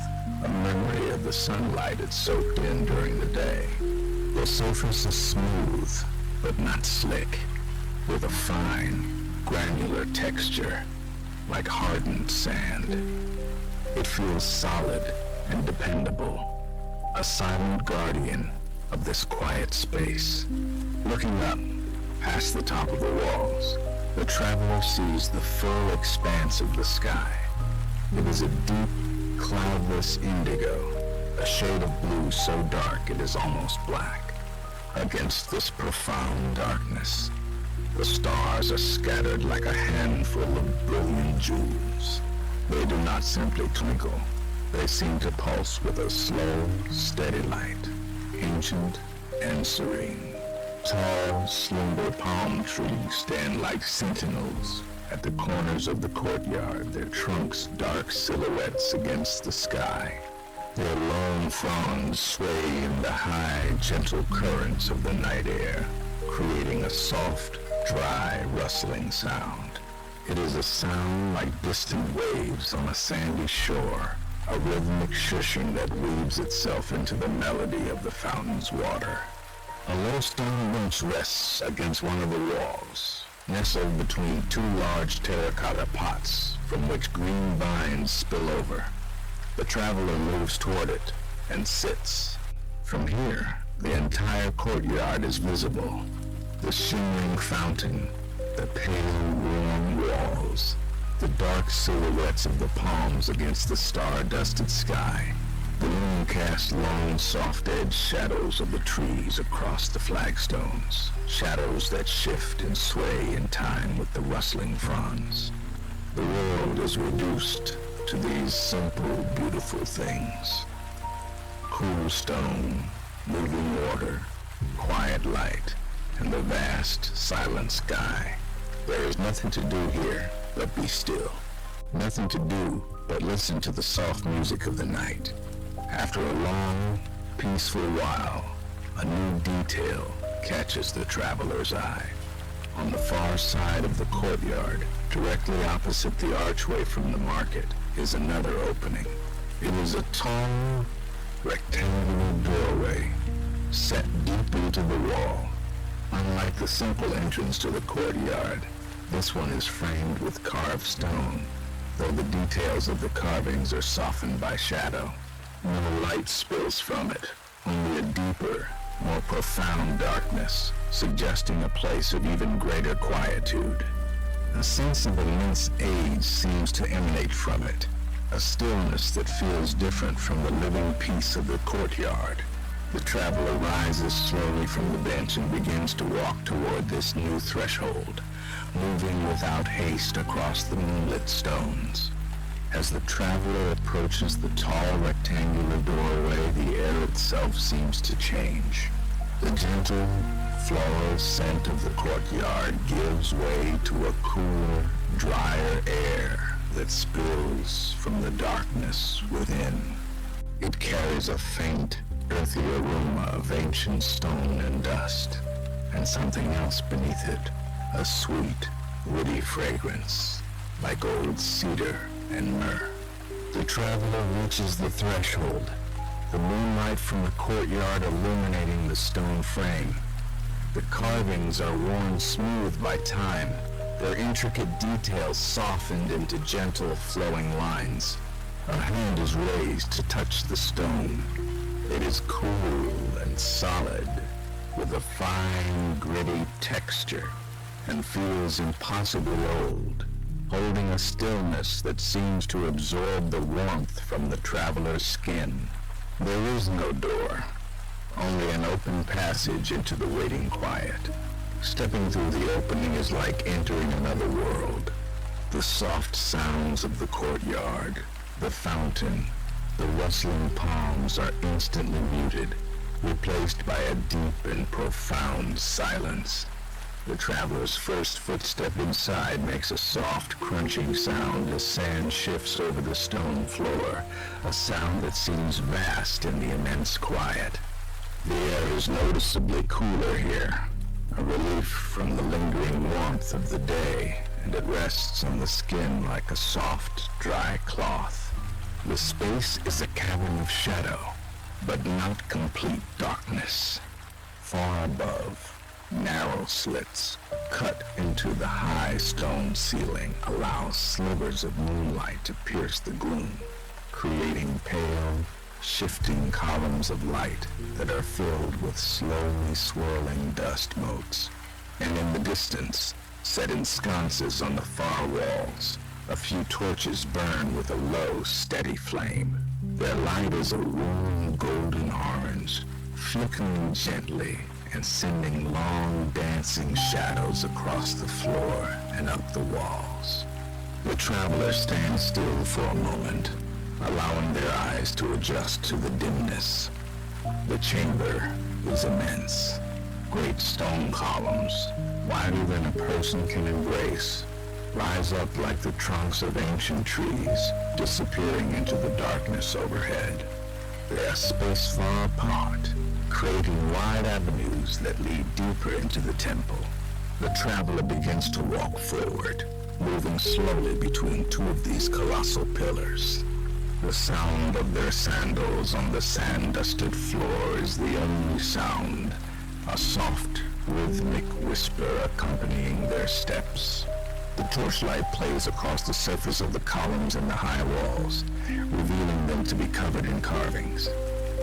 a memory of the sunlight it soaked in during the day. The surface is smooth, but not slick, with a fine, granular texture, like hardened sand. It feels solid and dependable, a silent guardian of this quiet space. Looking up, past the top of the walls, the traveler sees the full expanse of the sky. It is a deep, cloudless indigo, a shade of blue so dark it is almost black. Against this profound darkness, the stars are scattered like a handful of brilliant jewels. They do not simply twinkle. They seem to pulse with a slow, steady light, ancient and serene. Tall, slender palm trees stand like sentinels at the corners of the courtyard, their trunks dark silhouettes against the sky. Their long fronds sway in the high, gentle currents of the night air, creating a soft, dry, rustling sound. It is a sound like distant waves on a sandy shore, a rhythmic shushing that weaves itself into the melody of the fountain's water. A low stone bench rests against one of the walls, nestled between two large terracotta pots from which green vines spill over. The traveler moves toward it and sits. From here, the entire courtyard is visible. The shimmering fountain, the pale, warm walls, the dark silhouettes of the palms against the star-dusted sky. The moon casts long, soft-edged shadows of the trees across the flagstones, shadows that shift and sway in time with the rustling fronds. The world is reduced to these simple, beautiful things. Cool stone, moving water, quiet light, and the vast, silent sky. There is nothing to do here but be still. Nothing to do but listen to the soft music of the night. After a long, peaceful while, a new detail catches the traveler's eye. On the far side of the courtyard, directly opposite the archway from the market, is another opening. It is a tall, rectangular doorway set deep into the wall. Unlike the simple entrance to the courtyard, this one is framed with carved stone, though the details of the carvings are softened by shadow. No light spills from it, only a deeper, more profound darkness, suggesting a place of even greater quietude. A sense of immense age seems to emanate from it, a stillness that feels different from the living peace of the courtyard. The traveler rises slowly from the bench and begins to walk toward this new threshold, moving without haste across the moonlit stones. As the traveler approaches the tall rectangular doorway, the air itself seems to change. The gentle, floral scent of the courtyard gives way to a cooler, drier air that spills from the darkness within. It carries a faint, earthy aroma of ancient stone and dust, and something else beneath it, a sweet, woody fragrance, like old cedar and myrrh. The traveler reaches the threshold, the moonlight from the courtyard illuminating the stone frame. The carvings are worn smooth by time, their intricate details softened into gentle, flowing lines. A hand is raised to touch the stone. It is cool and solid, with a fine, gritty texture, and feels impossibly old, holding a stillness that seems to absorb the warmth from the traveler's skin. There is no door, only an open passage into the waiting quiet. Stepping through the opening is like entering another world. The soft sounds of the courtyard, the fountain, the rustling palms are instantly muted, replaced by a deep and profound silence. The traveler's first footstep inside makes a soft, crunching sound as sand shifts over the stone floor, a sound that seems vast in the immense quiet. The air is noticeably cooler here, a relief from the lingering warmth of the day, and it rests on the skin like a soft, dry cloth. The space is a cavern of shadow, but not complete darkness. Far above, narrow slits cut into the high stone ceiling allow slivers of moonlight to pierce the gloom, creating pale, shifting columns of light that are filled with slowly swirling dust motes. And in the distance, set in sconces on the far walls, a few torches burn with a low, steady flame. Their light is a warm golden orange, flickering gently and sending long dancing shadows across the floor and up the walls. The traveler stands still for a moment, allowing their eyes to adjust to the dimness. The chamber is immense, Great stone columns, wider than a person can embrace, rise up like the trunks of ancient trees, disappearing into the darkness overhead. They are spaced far apart, creating wide avenues that lead deeper into the temple. The traveler begins to walk forward, moving slowly between two of these colossal pillars. The sound of their sandals on the sand-dusted floor is the only sound, a soft, rhythmic whisper accompanying their steps. The torchlight plays across the surface of the columns and the high walls, revealing them to be covered in carvings.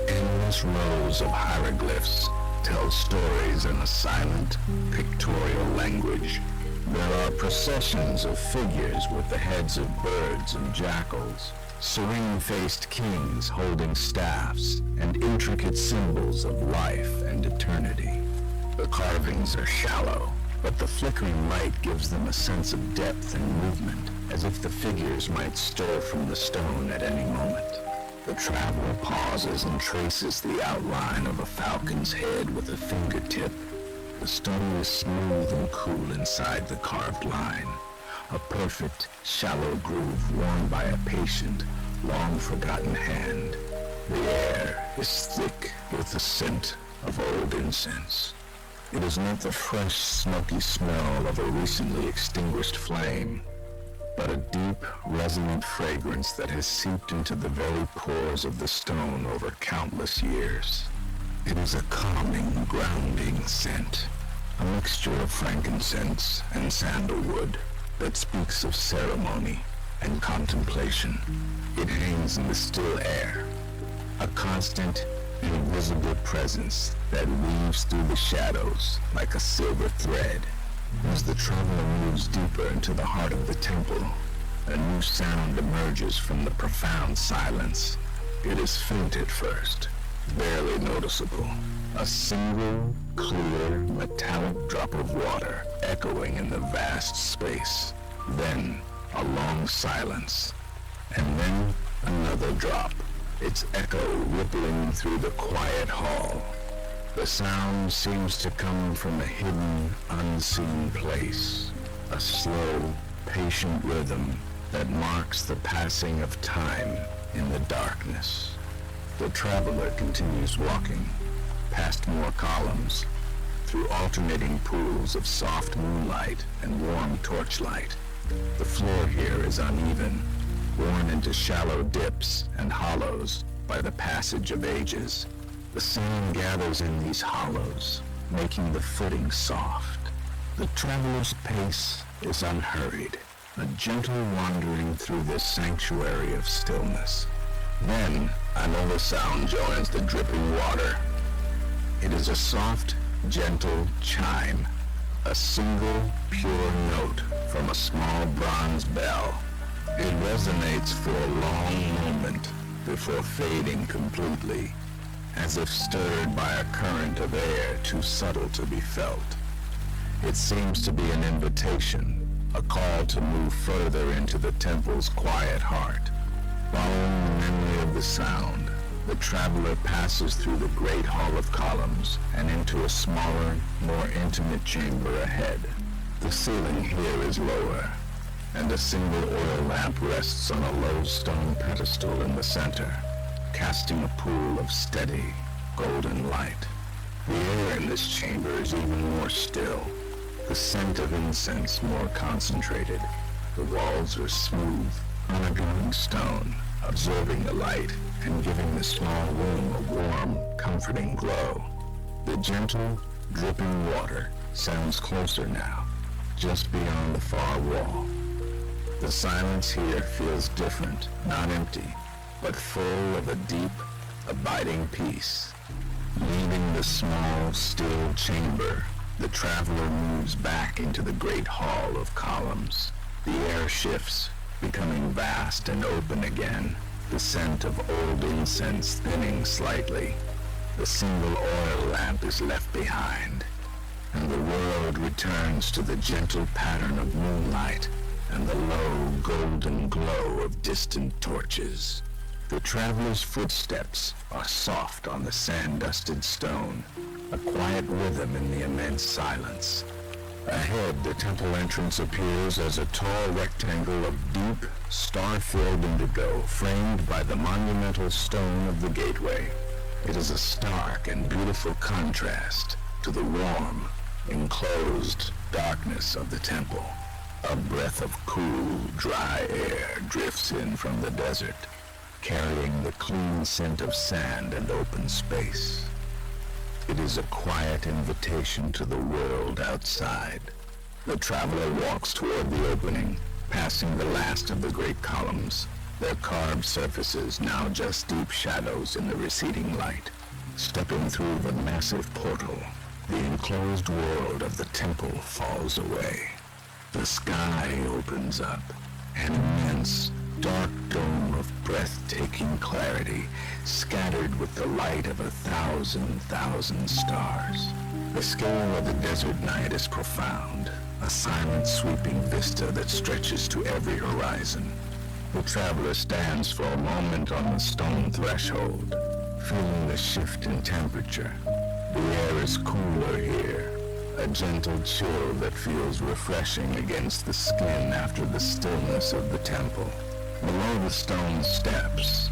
Endless rows of hieroglyphs tell stories in a silent, pictorial language. There are processions of figures with the heads of birds and jackals, serene-faced kings holding staffs, and intricate symbols of life and eternity. The carvings are shallow, but the flickering light gives them a sense of depth and movement, as if the figures might stir from the stone at any moment. The traveler pauses and traces the outline of a falcon's head with a fingertip. The stone is smooth and cool inside the carved line, a perfect, shallow groove worn by a patient, long-forgotten hand. The air is thick with the scent of old incense. It is not the fresh, smoky smell of a recently extinguished flame, but a deep, resonant fragrance that has seeped into the very pores of the stone over countless years. It is a calming, grounding scent, a mixture of frankincense and sandalwood that speaks of ceremony and contemplation. It hangs in the still air, a constant, invisible presence that weaves through the shadows like a silver thread. As the traveler moves deeper into the heart of the temple, a new sound emerges from the profound silence. It is faint at first, barely noticeable. A single, clear, metallic drop of water echoing in the vast space. Then a long silence, and then another drop, its echo rippling through the quiet hall. The sound seems to come from a hidden, unseen place, a slow, patient rhythm that marks the passing of time in the darkness. The traveler continues walking, past more columns, through alternating pools of soft moonlight and warm torchlight. The floor here is uneven, worn into shallow dips and hollows by the passage of ages. The sand gathers in these hollows, making the footing soft. The traveler's pace is unhurried, a gentle wandering through this sanctuary of stillness. Then another sound joins the dripping water. It is a soft, gentle chime, a single, pure note from a small bronze bell. It resonates for a long moment before fading completely, as if stirred by a current of air too subtle to be felt. It seems to be an invitation, a call to move further into the temple's quiet heart. Following the memory of the sound, the traveler passes through the great hall of columns and into a smaller, more intimate chamber ahead. The ceiling here is lower, and a single oil lamp rests on a low stone pedestal in the center, casting a pool of steady, golden light. The air in this chamber is even more still, the scent of incense more concentrated. The walls are smooth, unadorned stone, absorbing the light and giving the small room a warm, comforting glow. The gentle, dripping water sounds closer now, just beyond the far wall. The silence here feels different, not empty, but full of a deep, abiding peace. Leaving the small, still chamber, the traveler moves back into the great hall of columns. The air shifts, becoming vast and open again, the scent of old incense thinning slightly. The single oil lamp is left behind, and the world returns to the gentle pattern of moonlight and the low golden glow of distant torches. The traveler's footsteps are soft on the sand-dusted stone, a quiet rhythm in the immense silence. Ahead, the temple entrance appears as a tall rectangle of deep, star-filled indigo framed by the monumental stone of the gateway. It is a stark and beautiful contrast to the warm, enclosed darkness of the temple. A breath of cool, dry air drifts in from the desert, carrying the clean scent of sand and open space. It is a quiet invitation to the world outside. The traveler walks toward the opening, passing the last of the great columns, their carved surfaces now just deep shadows in the receding light. Stepping through the massive portal, the enclosed world of the temple falls away. The sky opens up, an immense, dark dome of breathtaking clarity, scattered with the light of 1,000,000 stars. The scale of the desert night is profound, a silent sweeping vista that stretches to every horizon. The traveler stands for a moment on the stone threshold, feeling the shift in temperature. The air is cooler here, a gentle chill that feels refreshing against the skin after the stillness of the temple. Below the stone steps,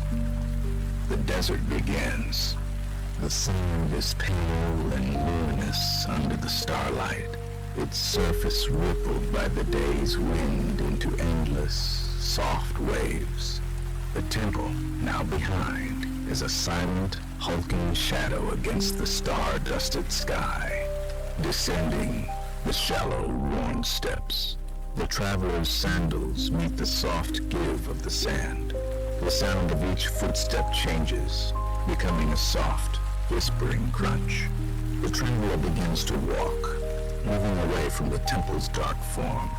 the desert begins. The sand is pale and luminous under the starlight, its surface rippled by the day's wind into endless, soft waves. The temple, now behind, is a silent, hulking shadow against the star-dusted sky. Descending the shallow, worn steps, the traveler's sandals meet the soft give of the sand. The sound of each footstep changes, becoming a soft, whispering crunch. The traveler begins to walk, moving away from the temple's dark form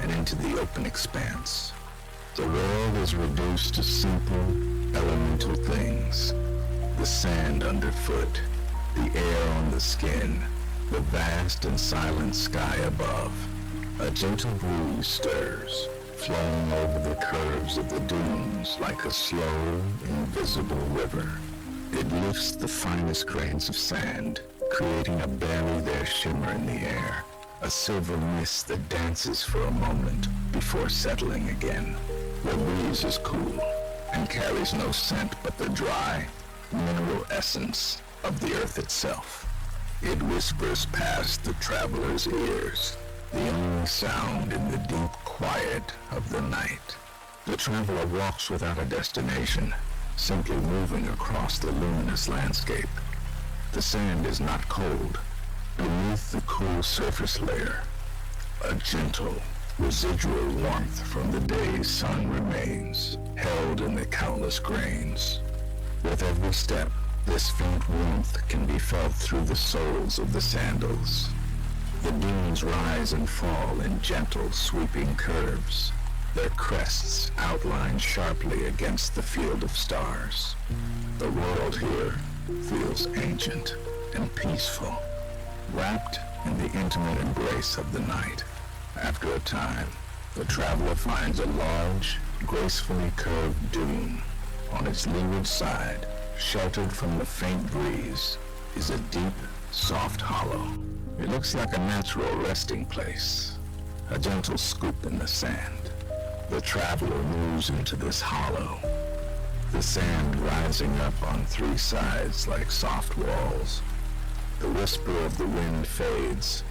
and into the open expanse. The world is reduced to simple, elemental things. The sand underfoot, the air on the skin, the vast and silent sky above. A gentle breeze stirs, flowing over the curves of the dunes like a slow, invisible river. It lifts the finest grains of sand, creating a bury their shimmer in the air, a silver mist that dances for a moment before settling again. The breeze is cool and carries no scent but the dry, mineral essence of the earth itself. It whispers past the traveler's ears, the only sound in the deep quiet of the night. The traveler walks without a destination, simply moving across the luminous landscape. The sand is not cold. Beneath the cool surface layer, a gentle, residual warmth from the day's sun remains, held in the countless grains. With every step, this faint warmth can be felt through the soles of the sandals. The dunes rise and fall in gentle, sweeping curves, their crests outlined sharply against the field of stars. The world here feels ancient and peaceful, wrapped in the intimate embrace of the night. After a time, the traveler finds a large, gracefully curved dune. On its leeward side, sheltered from the faint breeze, is a deep, soft hollow. It looks like a natural resting place, a gentle scoop in the sand. The traveler moves into this hollow, the sand rising up on three sides like soft walls. The whisper of the wind fades,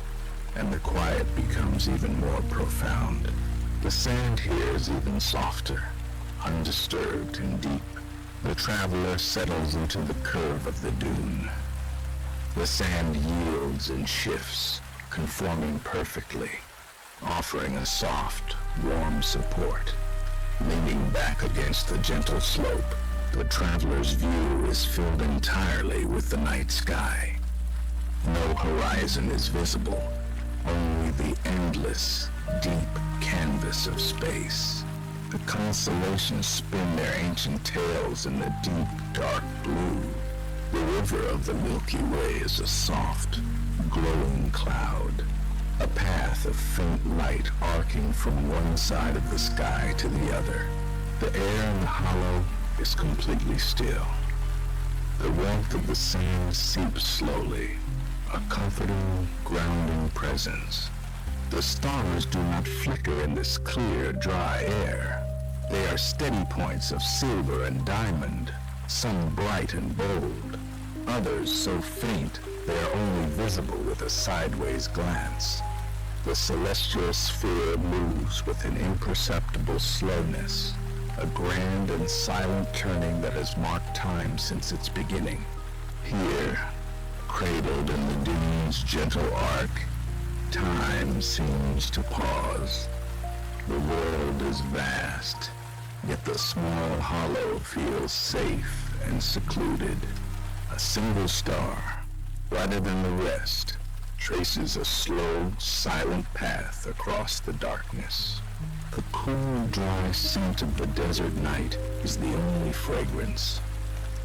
and the quiet becomes even more profound. The sand here is even softer, undisturbed and deep. The traveler settles into the curve of the dune. The sand yields and shifts, conforming perfectly, offering a soft, warm support. Leaning back against the gentle slope, the traveler's view is filled entirely with the night sky. No horizon is visible, only the endless, deep canvas of space. The constellations spin their ancient tails in the deep, dark blue. The river of the Milky Way is a soft, glowing cloud, a path of faint light arcing from one side of the sky to the other. The air in the hollow is completely still. The warmth of the sand seeps slowly, a comforting, grounding presence. The stars do not flicker in this clear, dry air. They are steady points of silver and diamond, some bright and bold, others so faint they are only visible with a sideways glance. The celestial sphere moves with an imperceptible slowness, a grand and silent turning that has marked time since its beginning. Here, cradled in the dune's gentle arc, time seems to pause. The world is vast, yet the small hollow feels safe and secluded. A single star, brighter than the rest, traces a slow, silent path across the darkness. The cool, dry scent of the desert night is the only fragrance.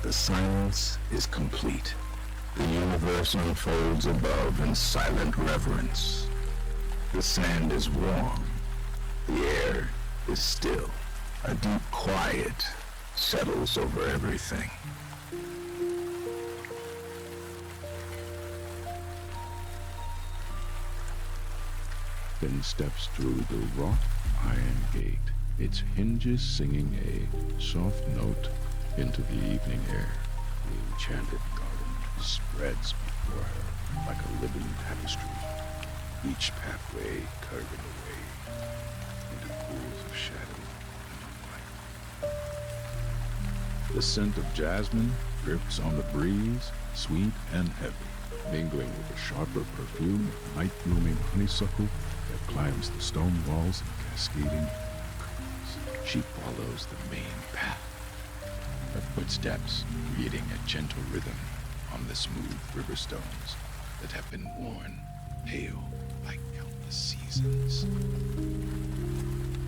The silence is complete. The universe unfolds above in silent reverence. The sand is warm. The air is still. A deep quiet settles over everything. Then steps through the wrought iron gate, its hinges singing a soft note into the evening air. The enchanted garden spreads before her like a living tapestry, each pathway curving away into pools of shadow and light. The scent of jasmine drifts on the breeze, sweet and heavy, mingling with the sharper perfume of night-blooming honeysuckle that climbs the stone walls in cascading curls. She follows the main path, her footsteps creating a gentle rhythm on the smooth river stones that have been worn pale by countless seasons.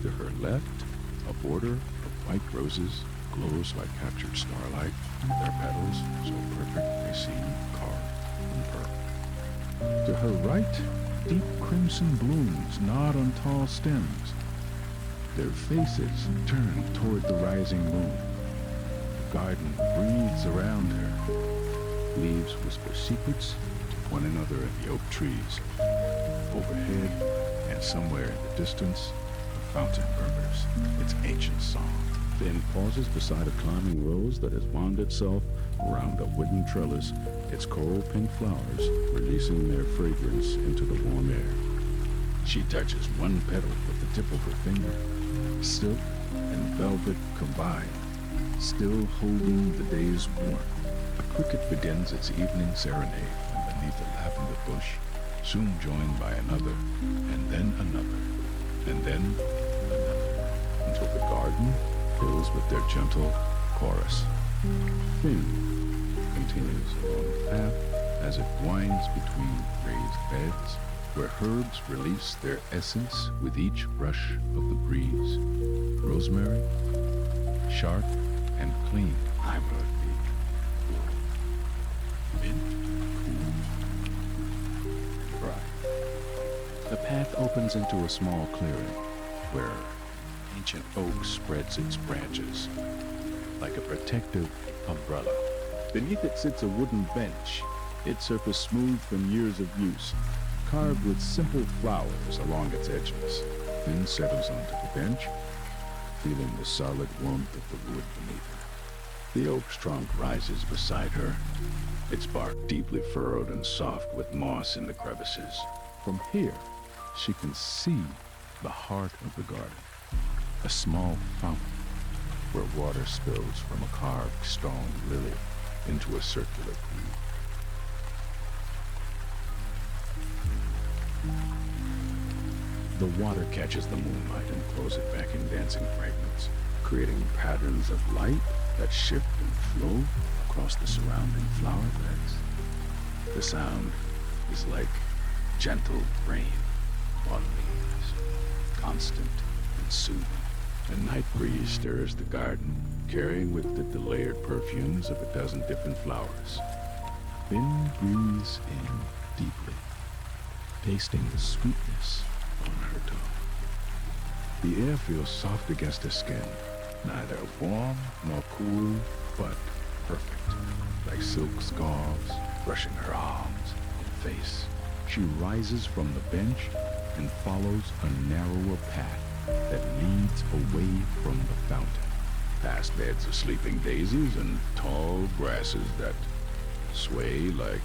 To her left, a border of white roses glows like captured starlight, their petals so perfect they seem carved from pearl. To her right, deep crimson blooms nod on tall stems, their faces turned toward the rising moon. The garden breathes around her. Leaves whisper secrets to one another in the oak trees. Overhead, and somewhere in the distance, a fountain murmurs its ancient song, then pauses beside a climbing rose that has wound itself around a wooden trellis, its coral pink flowers releasing their fragrance into the warm air. She touches one petal with the tip of her finger. Silk and velvet combine, still holding the day's warmth. A cricket begins its evening serenade from beneath a lavender bush, soon joined by another, and then another, and then another, until the garden fills with their gentle chorus. Finn continues along the path as it winds between raised beds, where herbs release their essence with each rush of the breeze. Rosemary, sharp and clean, ivory, mint, cool, bright. The path opens into a small clearing where ancient oak spreads its branches like a protective umbrella. Beneath it sits a wooden bench, its surface smooth from years of use, carved with simple flowers along its edges. Then settles onto the bench, feeling the solid warmth of the wood beneath her. The oak's trunk rises beside her, its bark deeply furrowed and soft with moss in the crevices. From here, she can see the heart of the garden, a small fountain where water spills from a carved stone lily into a circular pool. The water catches the moonlight and throws it back in dancing fragments, creating patterns of light that shift and flow across the surrounding flower beds. The sound is like gentle rain on leaves, constant and soothing. A night breeze stirs the garden, carrying with it the layered perfumes of a dozen different flowers. Finn breathes in deeply, tasting the sweetness on her tongue. The air feels soft against her skin, neither warm nor cool, but perfect, like silk scarves brushing her arms and face. She rises from the bench and follows a narrower path that leads away from the fountain, past beds of sleeping daisies and tall grasses that sway like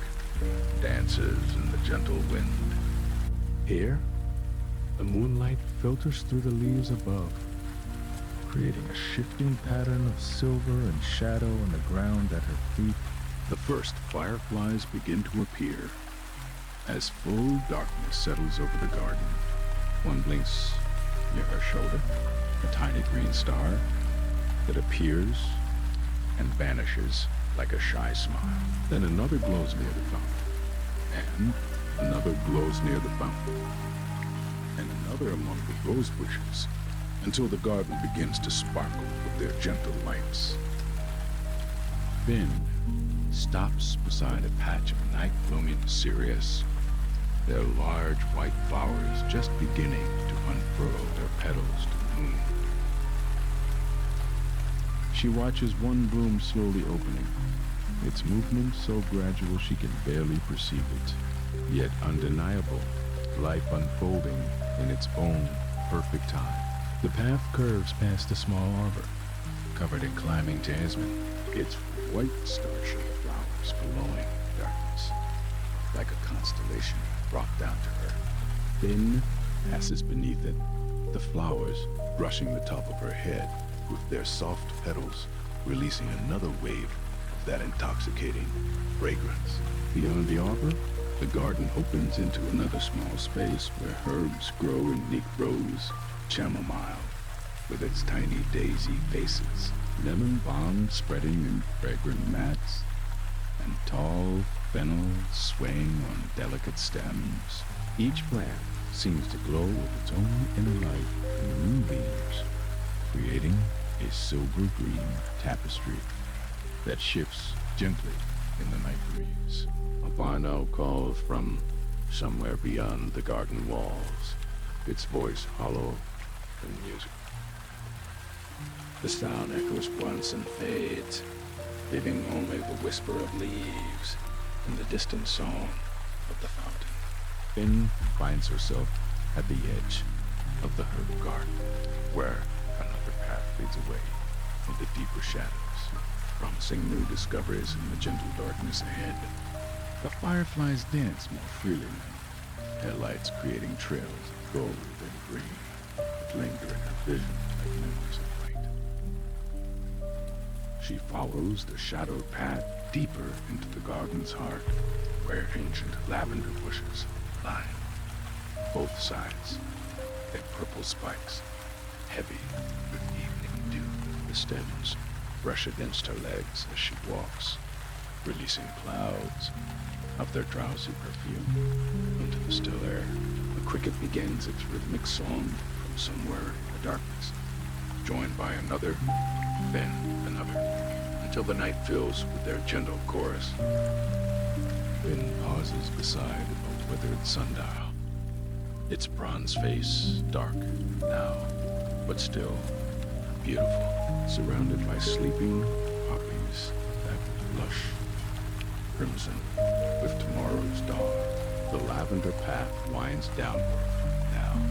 dancers in the gentle wind. Here, the moonlight filters through the leaves above, creating a shifting pattern of silver and shadow on the ground at her feet. The first fireflies begin to appear as full darkness settles over the garden. One blinks near her shoulder, a tiny green star that appears and vanishes like a shy smile. Then another glows near the fountain, and another glows near the fountain, and another among the rose bushes, until the garden begins to sparkle with their gentle lights. Then stops beside a patch of night-blooming cereus, their large white flowers just beginning to unfurl their petals to the moon. She watches one bloom slowly opening, its movement so gradual she can barely perceive it, yet undeniable, life unfolding in its own perfect time. The path curves past a small arbor, covered in climbing jasmine, its white star-shaped flowers glowing in the darkness, like a constellation brought down to her. Then passes beneath it, the flowers brushing the top of her head with their soft petals, releasing another wave of that intoxicating fragrance. Beyond the arbor, the garden opens into another small space where herbs grow in neat rows, chamomile with its tiny daisy faces, lemon balm spreading in fragrant mats, and tall fennel swaying on delicate stems. Each plant seems to glow with its own inner light in the moonbeams, creating a silver-green tapestry that shifts gently in the night breeze. A barn owl calls from somewhere beyond the garden walls, its voice hollow and musical. The sound echoes once and fades, leaving only the whisper of leaves and the distant song of the fountain. Finn finds herself at the edge of the herb garden, where another path leads away into deeper shadows, promising new discoveries in the gentle darkness ahead. The fireflies dance more freely now, their lights creating trails of gold and green that linger in her vision like memories of light. She follows the shadowed path deeper into the garden's heart, where ancient lavender bushes line both sides, their purple spikes heavy with evening dew. The stems brush against her legs as she walks, releasing clouds of their drowsy perfume into the still air. The cricket begins its rhythmic song from somewhere in the darkness, joined by another, then another, until the night fills with their gentle chorus. Finn pauses beside a withered sundial, its bronze face dark now, but still beautiful, surrounded by sleeping poppies that blush crimson with tomorrow's dawn. The lavender path winds downward now,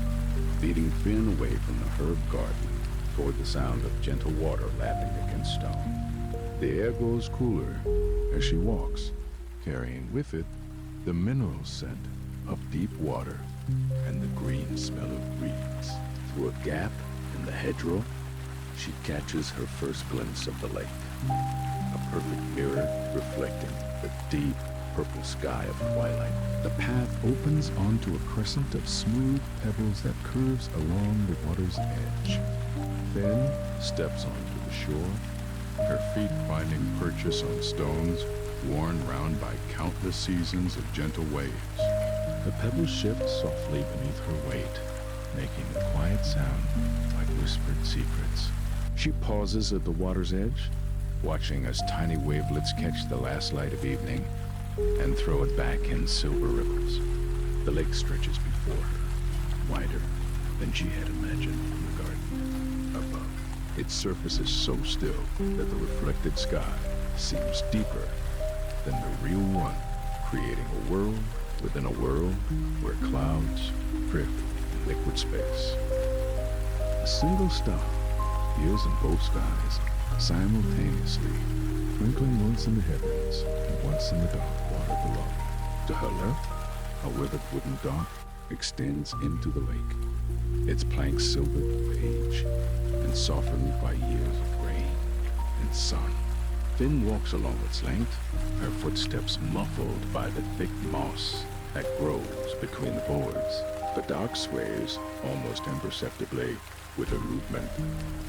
leading Finn away from the herb garden toward the sound of gentle water lapping against stone. The air grows cooler as she walks, carrying with it the mineral scent of deep water and the green smell of reeds. Through a gap in the hedgerow, she catches her first glimpse of the lake, a perfect mirror reflecting the deep purple sky of twilight. The path opens onto a crescent of smooth pebbles that curves along the water's edge. Finn steps onto the shore, her feet finding purchase on stones worn round by countless seasons of gentle waves. The pebbles shift softly beneath her weight, making a quiet sound like whispered secrets. She pauses at the water's edge, watching as tiny wavelets catch the last light of evening and throw it back in silver ripples. The lake stretches before her, wider than she had imagined from the garden above. Its surface is so still that the reflected sky seems deeper than the real one, creating a world within a world where clouds drift in liquid space. A single star appears in both skies simultaneously, twinkling once in the heavens and once in the dark water below. To her left, a withered wooden dock extends into the lake, its planks silvered with age and softened by years of rain and sun. Finn walks along its length, her footsteps muffled by the thick moss that grows between the boards. The dock sways almost imperceptibly with her movement,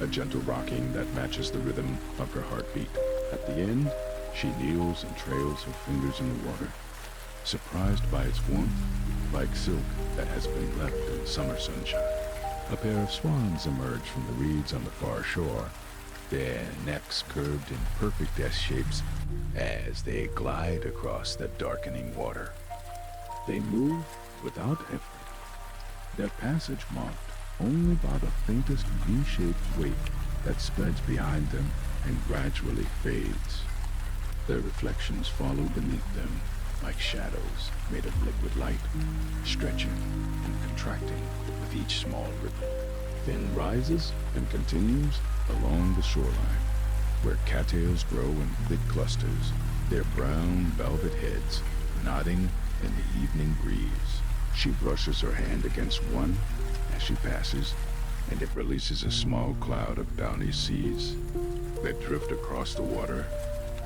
a gentle rocking that matches the rhythm of her heartbeat. At the end, she kneels and trails her fingers in the water, surprised by its warmth, like silk that has been left in summer sunshine. A pair of swans emerge from the reeds on the far shore, their necks curved in perfect S-shapes as they glide across the darkening water. They move without effort, their passage marked only by the faintest V-shaped wake that spreads behind them and gradually fades. Their reflections follow beneath them like shadows made of liquid light, stretching and contracting with each small ripple. Finn rises and continues along the shoreline, where cattails grow in thick clusters, their brown velvet heads nodding in the evening breeze. She brushes her hand against one as she passes, and it releases a small cloud of downy seas that drift across the water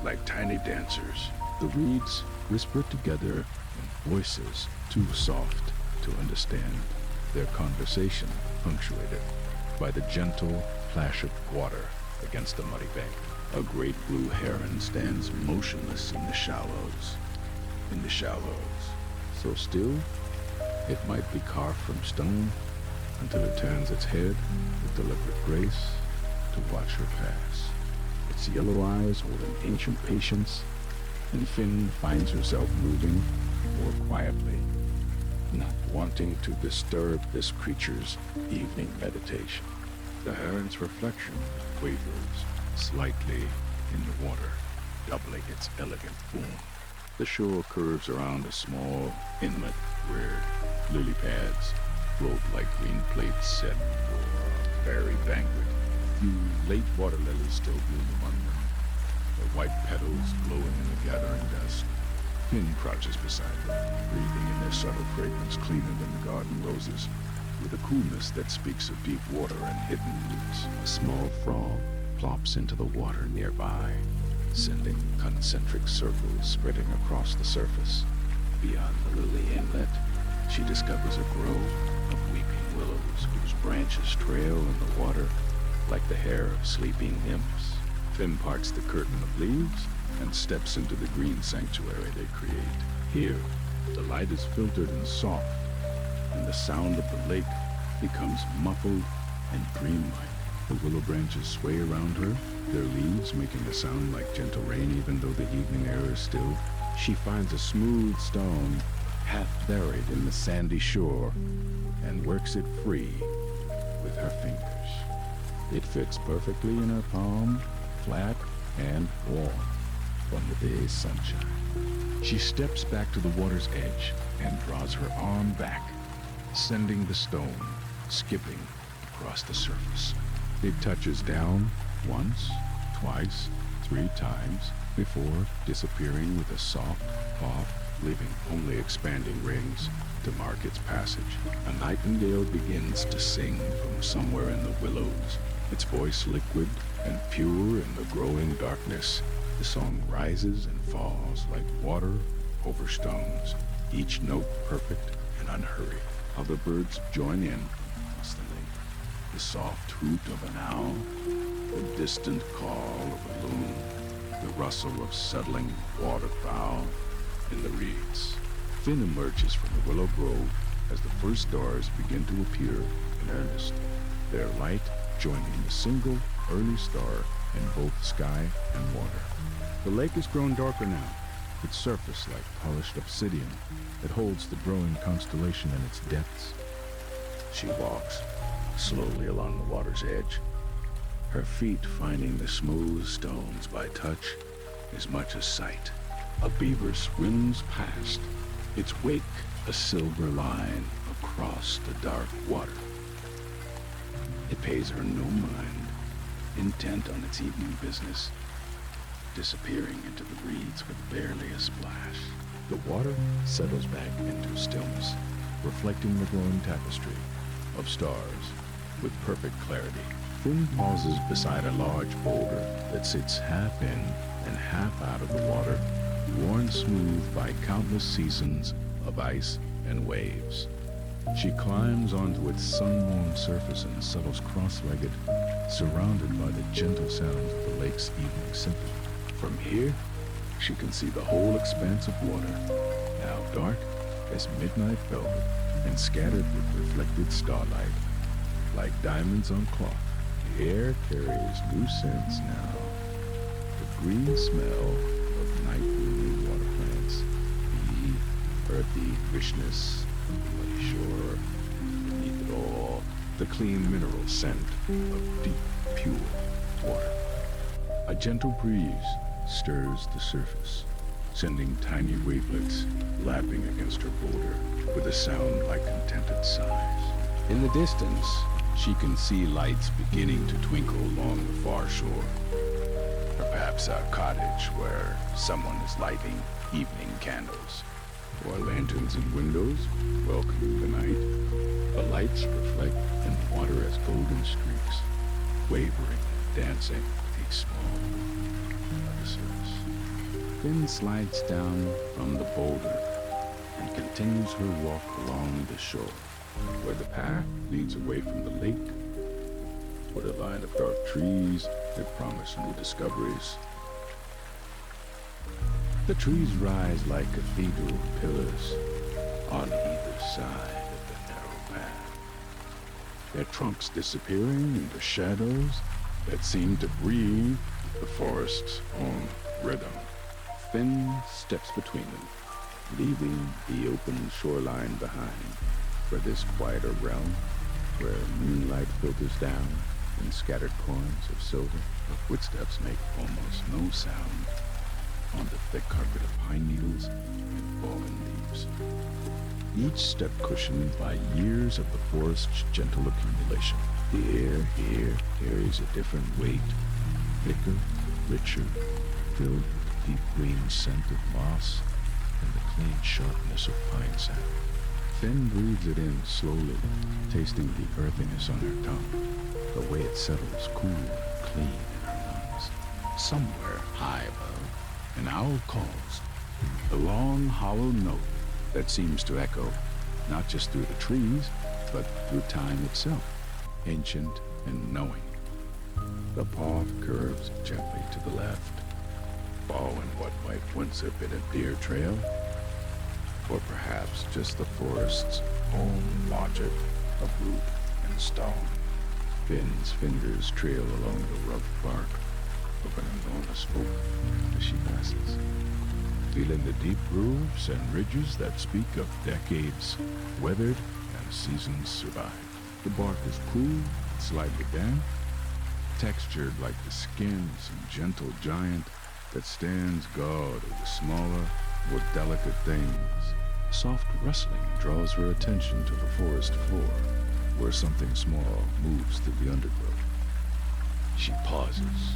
like tiny dancers. The reeds whisper together in voices too soft to understand, their conversation punctuated by the gentle plash of water against the muddy bank. A great blue heron stands motionless in the shallows. So still, it might be carved from stone until it turns its head with deliberate grace to watch her pass. Its yellow eyes hold an ancient patience, and Finn finds herself moving more quietly, not wanting to disturb this creature's evening meditation. The heron's reflection wavers slightly in the water, doubling its elegant form. The shore curves around a small inlet where lily pads float like green plates set for a fairy banquet. Few late water lilies still bloom among them, their white petals glowing in the gathering dusk. Finn crouches beside them, breathing in their subtle fragrance cleaner than the garden roses, with a coolness that speaks of deep water and hidden roots. A small frog plops into the water nearby, sending concentric circles spreading across the surface. Beyond the lily inlet, she discovers a grove of weeping willows whose branches trail in the water like the hair of sleeping nymphs. Finn parts the curtain of leaves and steps into the green sanctuary they create. Here, the light is filtered and soft, and the sound of the lake becomes muffled and dreamlike. The willow branches sway around her, their leaves making a sound like gentle rain even though the evening air is still. She finds a smooth stone half buried in the sandy shore and works it free with her fingers. It fits perfectly in her palm, flat and warm from the day's sunshine. She steps back to the water's edge and draws her arm back, sending the stone skipping across the surface. It touches down once, twice, 3 times before disappearing with a soft pop, leaving only expanding rings to mark its passage. A nightingale begins to sing from somewhere in the willows, its voice liquid and pure in the growing darkness. The song rises and falls like water over stones, each note perfect and unhurried. Other birds join in across the lake. The soft hoot of an owl, the distant call of a loon, the rustle of settling waterfowl in the reeds. Finn emerges from the willow grove as the first stars begin to appear in earnest, their light joining the single early star in both sky and water. The lake has grown darker now, its surface like polished obsidian that holds the growing constellation in its depths. She walks slowly along the water's edge, Her feet finding the smooth stones by touch as much as sight. A beaver swims past, its wake a silver line across the dark water. It pays her no mind, intent on its evening business, disappearing into the reeds with barely a splash. The water settles back into stillness, reflecting the glowing tapestry of stars with perfect clarity. Finn pauses beside a large boulder that sits half in and half out of the water, worn smooth by countless seasons of ice and waves. She climbs onto its sun-warmed surface and settles cross-legged, surrounded by the gentle sounds of the lake's evening symphony. From here, she can see the whole expanse of water, now dark as midnight velvet and scattered with reflected starlight. Like diamonds on cloth, the air carries new scents now. The green smell of night-blooming water plants, the earthy richness of the shore, beneath it all, the clean mineral scent of deep, pure water. A gentle breeze stirs the surface, sending tiny wavelets lapping against her boulder with a sound like contented sighs. In the distance, she can see lights beginning to twinkle along the far shore. Perhaps a cottage where someone is lighting evening candles, or lanterns in windows welcoming the night. The lights reflect in the water as golden streaks, wavering, dancing with each small surface. Finn slides down from the boulder and continues her walk along the shore, where the path leads away from the lake, with a line of dark trees that promise new discoveries. The trees rise like cathedral pillars on either side of the narrow path, their trunks disappearing into shadows that seem to breathe the forest's own rhythm. Finn steps between them, leaving the open shoreline behind for this quieter realm where moonlight filters down in scattered coins of silver. Her footsteps make almost no sound on the thick carpet of pine needles and fallen leaves, each step cushioned by years of the forest's gentle accumulation. The air here carries a different weight, thicker, richer, filled with deep green scent of moss and the clean sharpness of pine sap. Finn breathes it in slowly, tasting the earthiness on her tongue, the way it settles cool and clean in her lungs. Somewhere high above, an owl calls, a long, hollow note that seems to echo not just through the trees, but through time itself, ancient and knowing. The path curves gently to the left, following what might once have been a deer trail, or perhaps just the forest's own logic of root and stone. Finn's fingers trail along the rough bark of an enormous oak as she passes, feeling the deep grooves and ridges that speak of decades weathered and seasons survived. The bark is cool, slightly damp, textured like the skin of some gentle giant that stands guard over smaller, more delicate things. Soft rustling draws her attention to the forest floor, where something small moves through the undergrowth. She pauses,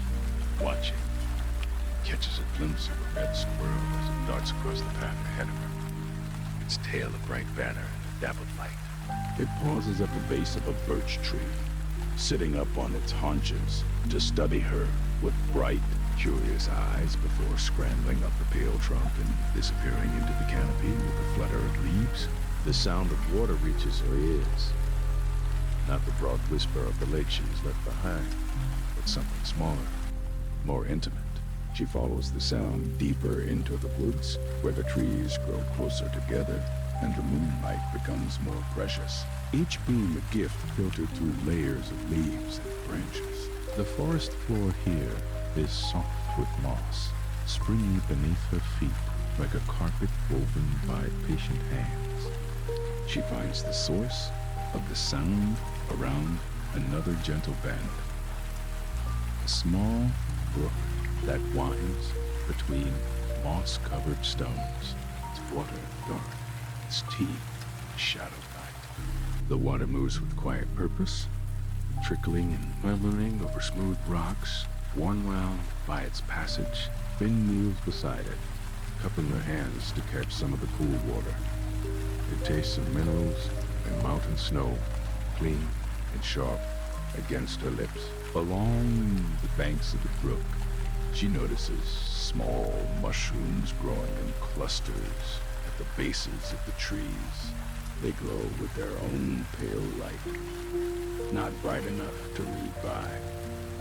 watching, and catches a glimpse of a red squirrel as it darts across the path ahead of her, its tail a bright banner in the dappled light. It pauses at the base of a birch tree, sitting up on its haunches to study her with bright, curious eyes before scrambling up the pale trunk and disappearing into the canopy with a flutter of leaves. The sound of water reaches her ears. Not the broad whisper of the lake she's left behind, but something smaller, more intimate. She follows the sound deeper into the woods, where the trees grow closer together and the moonlight becomes more precious, each being a gift filtered through layers of leaves and branches. The forest floor here is soft with moss, springy beneath her feet like a carpet woven by patient hands. She finds the source of the sound around another gentle bend, a small brook that winds between moss-covered stones, its water dark, its teeth shadow light. The water moves with quiet purpose, trickling and murmuring over smooth rocks, worn wound by its passage. Finn kneels beside it, cupping her hands to catch some of the cool water. It tastes of minerals and mountain snow, clean and sharp against her lips. Along the banks of the brook, she notices small mushrooms growing in clusters at the bases of the trees. They glow with their own pale light, not bright enough to read by,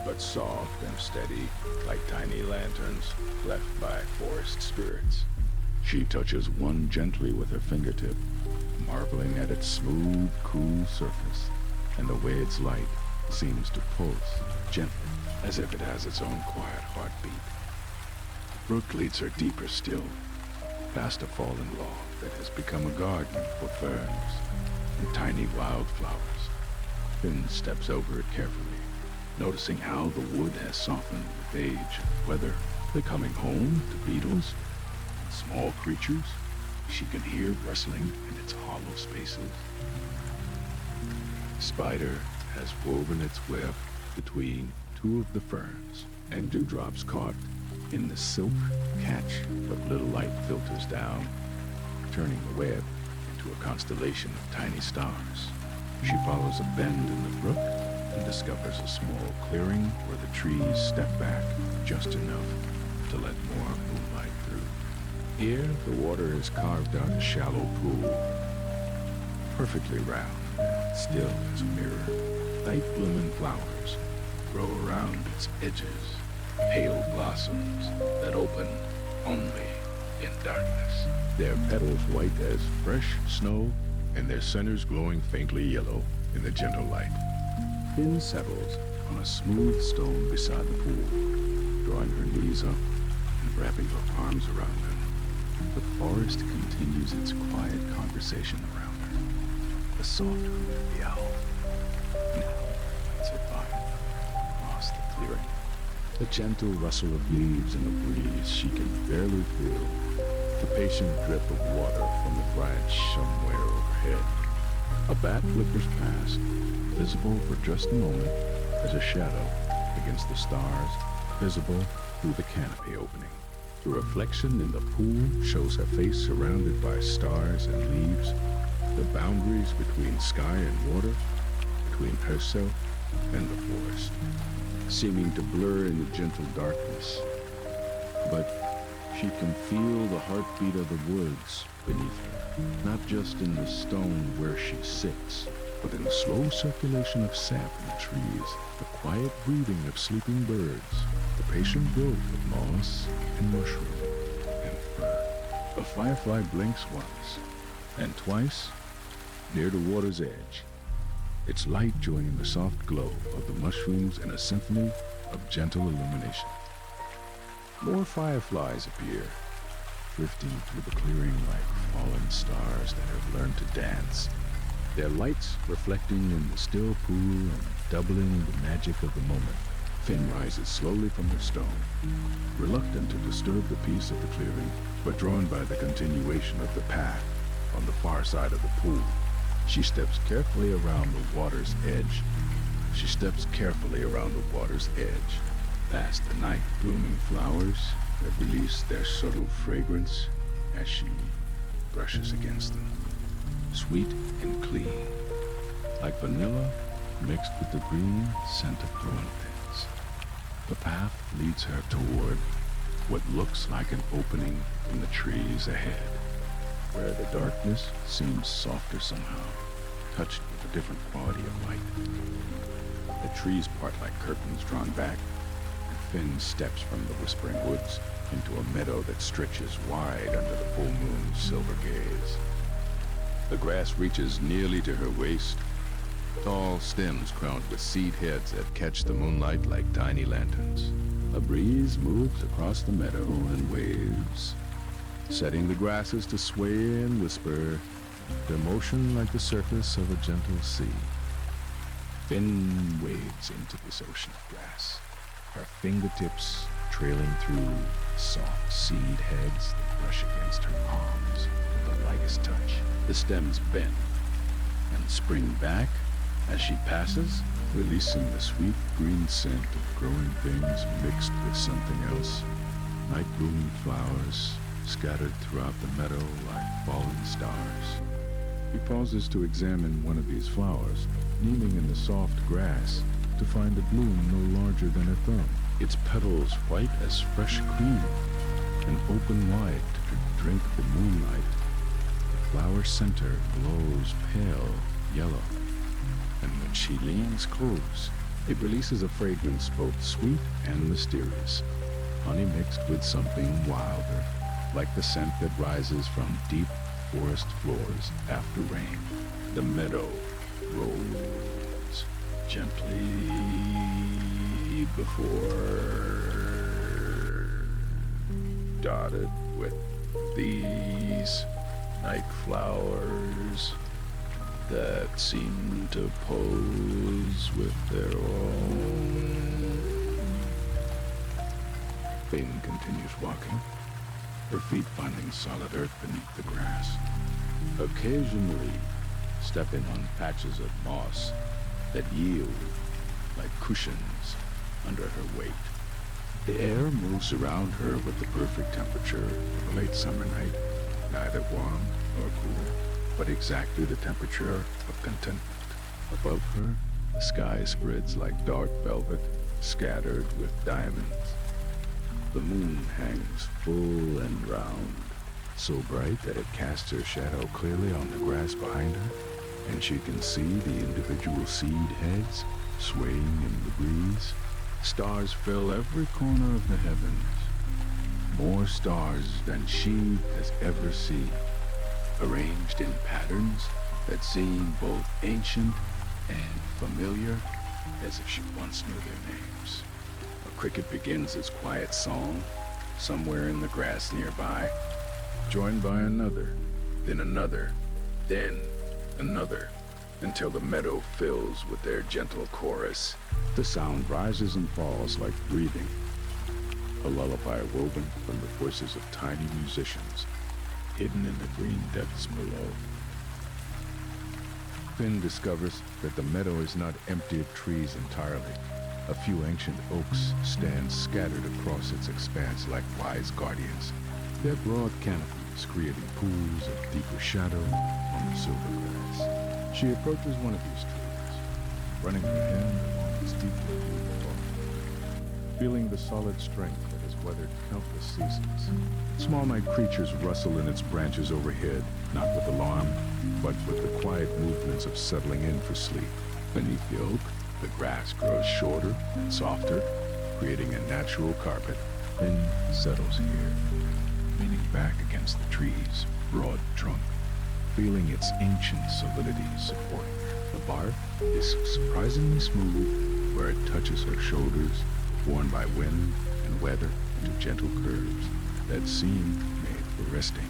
but soft and steady like tiny lanterns left by forest spirits. She touches one gently with her fingertip, marveling at its smooth, cool surface and the way its light seems to pulse gently, as if it has its own quiet heartbeat. The brook leads her deeper still, past a fallen log that has become a garden for ferns and tiny wildflowers. Finn steps over it carefully, noticing how the wood has softened with age and weather, becoming home to beetles and small creatures she can hear rustling in its hollow spaces. The spider has woven its web between two of the ferns, and dewdrops caught in the silk catch what little light filters down, turning the web into a constellation of tiny stars. She follows a bend in the brook and discovers a small clearing where the trees step back just enough to let more moonlight through. Here, the water has carved out a shallow pool, perfectly round, still as a mirror. Light blooming flowers grow around its edges, pale blossoms that open only in darkness. Their petals white as fresh snow, and their centers glowing faintly yellow in the gentle light. Finn settles on a smooth stone beside the pool, drawing her knees up and wrapping her arms around them. The forest continues its quiet conversation around her. The soft hoot of the owl now leads her by across the clearing. The gentle rustle of leaves in the breeze she can barely feel. The patient drip of water from the branch somewhere overhead. A bat flickers past, visible for just a moment as a shadow against the stars, visible through the canopy opening. The reflection in the pool shows her face surrounded by stars and leaves, the boundaries between sky and water, between herself and the forest, seeming to blur in the gentle darkness. But she can feel the heartbeat of the woods beneath her, not just in the stone where she sits, but in the slow circulation of sap in the trees, the quiet breathing of sleeping birds, the patient growth of moss and mushroom and fern. A firefly blinks once, and twice, near the water's edge, its light joining the soft glow of the mushrooms in a symphony of gentle illumination. More fireflies appear, drifting through the clearing like fallen stars that have learned to dance, their lights reflecting in the still pool and doubling the magic of the moment. Finn rises slowly from her stone, reluctant to disturb the peace of the clearing, but drawn by the continuation of the path on the far side of the pool. She steps carefully around the water's edge. Past the night blooming flowers that release their subtle fragrance as she brushes against them. Sweet and clean, like vanilla mixed with the green scent of growing things. The path leads her toward what looks like an opening in the trees ahead, where the darkness seems softer somehow, touched with a different quality of light. The trees part like curtains drawn back, and Finn steps from the whispering woods into a meadow that stretches wide under the full moon's silver gaze. The grass reaches nearly to her waist, tall stems crowned with seed heads that catch the moonlight like tiny lanterns. A breeze moves across the meadow and waves, setting the grasses to sway and whisper, their motion like the surface of a gentle sea. Finn wades into this ocean of grass, her fingertips trailing through soft seed heads that brush against her palms with the lightest touch. The stems bend and spring back as she passes, releasing the sweet green scent of growing things mixed with something else. Night blooming flowers scattered throughout the meadow like fallen stars. He pauses to examine one of these flowers, kneeling in the soft grass to find a bloom no larger than a thumb, its petals white as fresh cream and open wide to drink the moonlight. The flower center glows pale yellow, and when she leans close, it releases a fragrance both sweet and mysterious, honey mixed with something wilder, like the scent that rises from deep forest floors after rain. The meadow rolls gently before, dotted with these night flowers that seem to pose with their own. Finn continues walking, her feet finding solid earth beneath the grass, occasionally stepping on patches of moss that yield like cushions under her weight. The air moves around her with the perfect temperature of a late summer night, neither warm nor cool, but exactly the temperature of contentment. Above her, the sky spreads like dark velvet, scattered with diamonds. The moon hangs full and round, so bright that it casts her shadow clearly on the grass behind her, and she can see the individual seed heads swaying in the breeze. Stars fill every corner of the heavens, more stars than she has ever seen, arranged in patterns that seem both ancient and familiar, as if she once knew their names. A cricket begins its quiet song somewhere in the grass nearby, joined by another, then another, then another, until the meadow fills with their gentle chorus. The sound rises and falls like breathing, a lullaby woven from the voices of tiny musicians hidden in the green depths below. Finn discovers that the meadow is not empty of trees entirely. A few ancient oaks stand scattered across its expanse like wise guardians, their broad canopies creating pools of deeper shadow on the silver grass. She approaches one of these trees, running her hand along its deeply green bark, feeling the solid strength that has weathered countless seasons. Small night creatures rustle in its branches overhead, not with alarm, but with the quiet movements of settling in for sleep. Beneath the oak, the grass grows shorter and softer, creating a natural carpet, then settles here, leaning back against the tree's broad trunk, feeling its ancient solidity supporting her. The bark is surprisingly smooth where it touches her shoulders, worn by wind and weather into gentle curves that seem made for resting.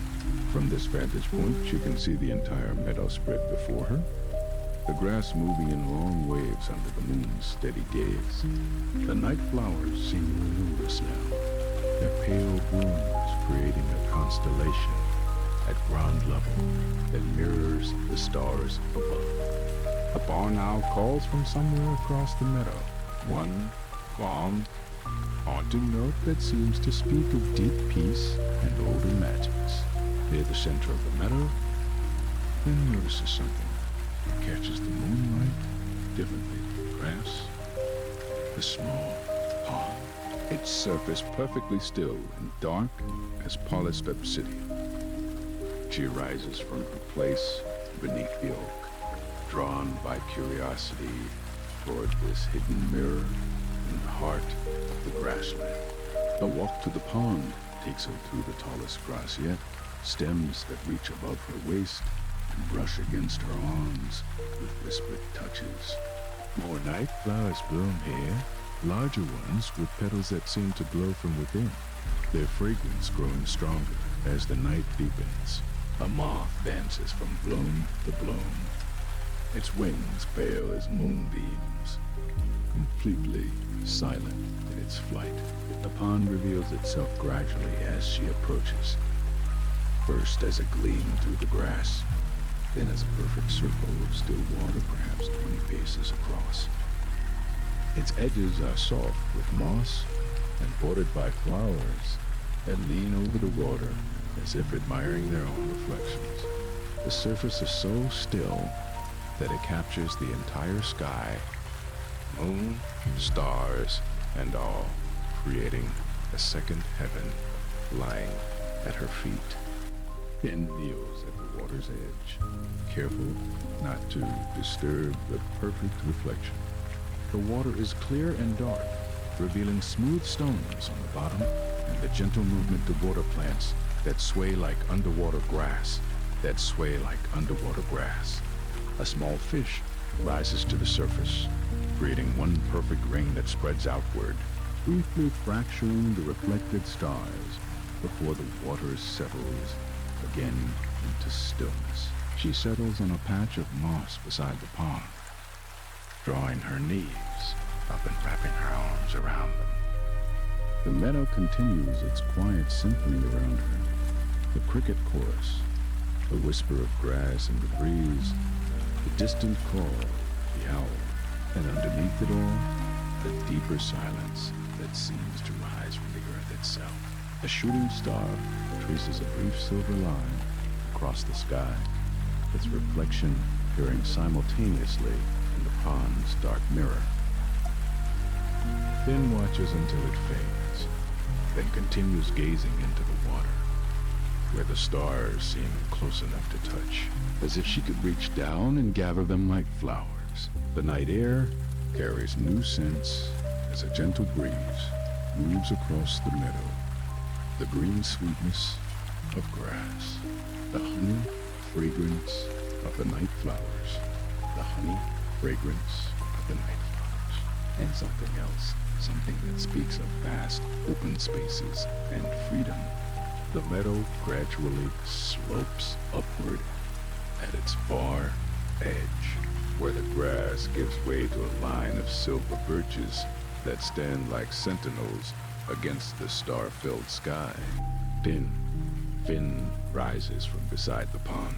From this vantage point, she can see the entire meadow spread before her, the grass moving in long waves under the moon's steady gaze. The night flowers seem luminous now, their pale blooms creating a constellation at ground level that mirrors the stars above. A barn owl calls from somewhere across the meadow, one calm, haunting note that seems to speak of deep peace and older magics. Near the center of the meadow, Finn notices something. It catches the moonlight differently from the grass. A small pond, its surface perfectly still and dark as polished obsidian. She rises from her place beneath the oak, drawn by curiosity toward this hidden mirror in the heart of the grassland. A walk to the pond takes her through the tallest grass yet, stems that reach above her waist and brush against her arms with whispered touches. More night flowers bloom here, larger ones with petals that seem to glow from within, their fragrance growing stronger as the night deepens. A moth dances from bloom to bloom, its wings pale as moonbeams, completely silent in its flight. The pond reveals itself gradually as she approaches, first as a gleam through the grass, then as a perfect circle of still water perhaps 20 paces across. Its edges are soft with moss and bordered by flowers that lean over the water as if admiring their own reflections. The surface is so still that it captures the entire sky, moon, stars, and all, creating a second heaven lying at her feet. Finn kneels at the water's edge, careful not to disturb the perfect reflection. The water is clear and dark, revealing smooth stones on the bottom and the gentle movement of water plants that sway like underwater grass, A small fish rises to the surface, creating one perfect ring that spreads outward, briefly fracturing the reflected stars before the water settles again into stillness. She settles on a patch of moss beside the pond, drawing her knees up and wrapping her arms around them. The meadow continues its quiet symphony around her. The cricket chorus, the whisper of grass in the breeze, the distant call of the owl, and underneath it all, the deeper silence that seems to rise from the earth itself. A shooting star traces a brief silver line across the sky, its reflection appearing simultaneously in the pond's dark mirror. Finn watches until it fades, then continues gazing into the water, where the stars seem close enough to touch, as if she could reach down and gather them like flowers. The night air carries new scents as a gentle breeze moves across the meadow. The green sweetness of grass, the honey fragrance of the night flowers, and something else, something that speaks of vast open spaces and freedom. The meadow gradually slopes upward at its far edge, where the grass gives way to a line of silver birches that stand like sentinels against the star-filled sky. Finn rises from beside the pond,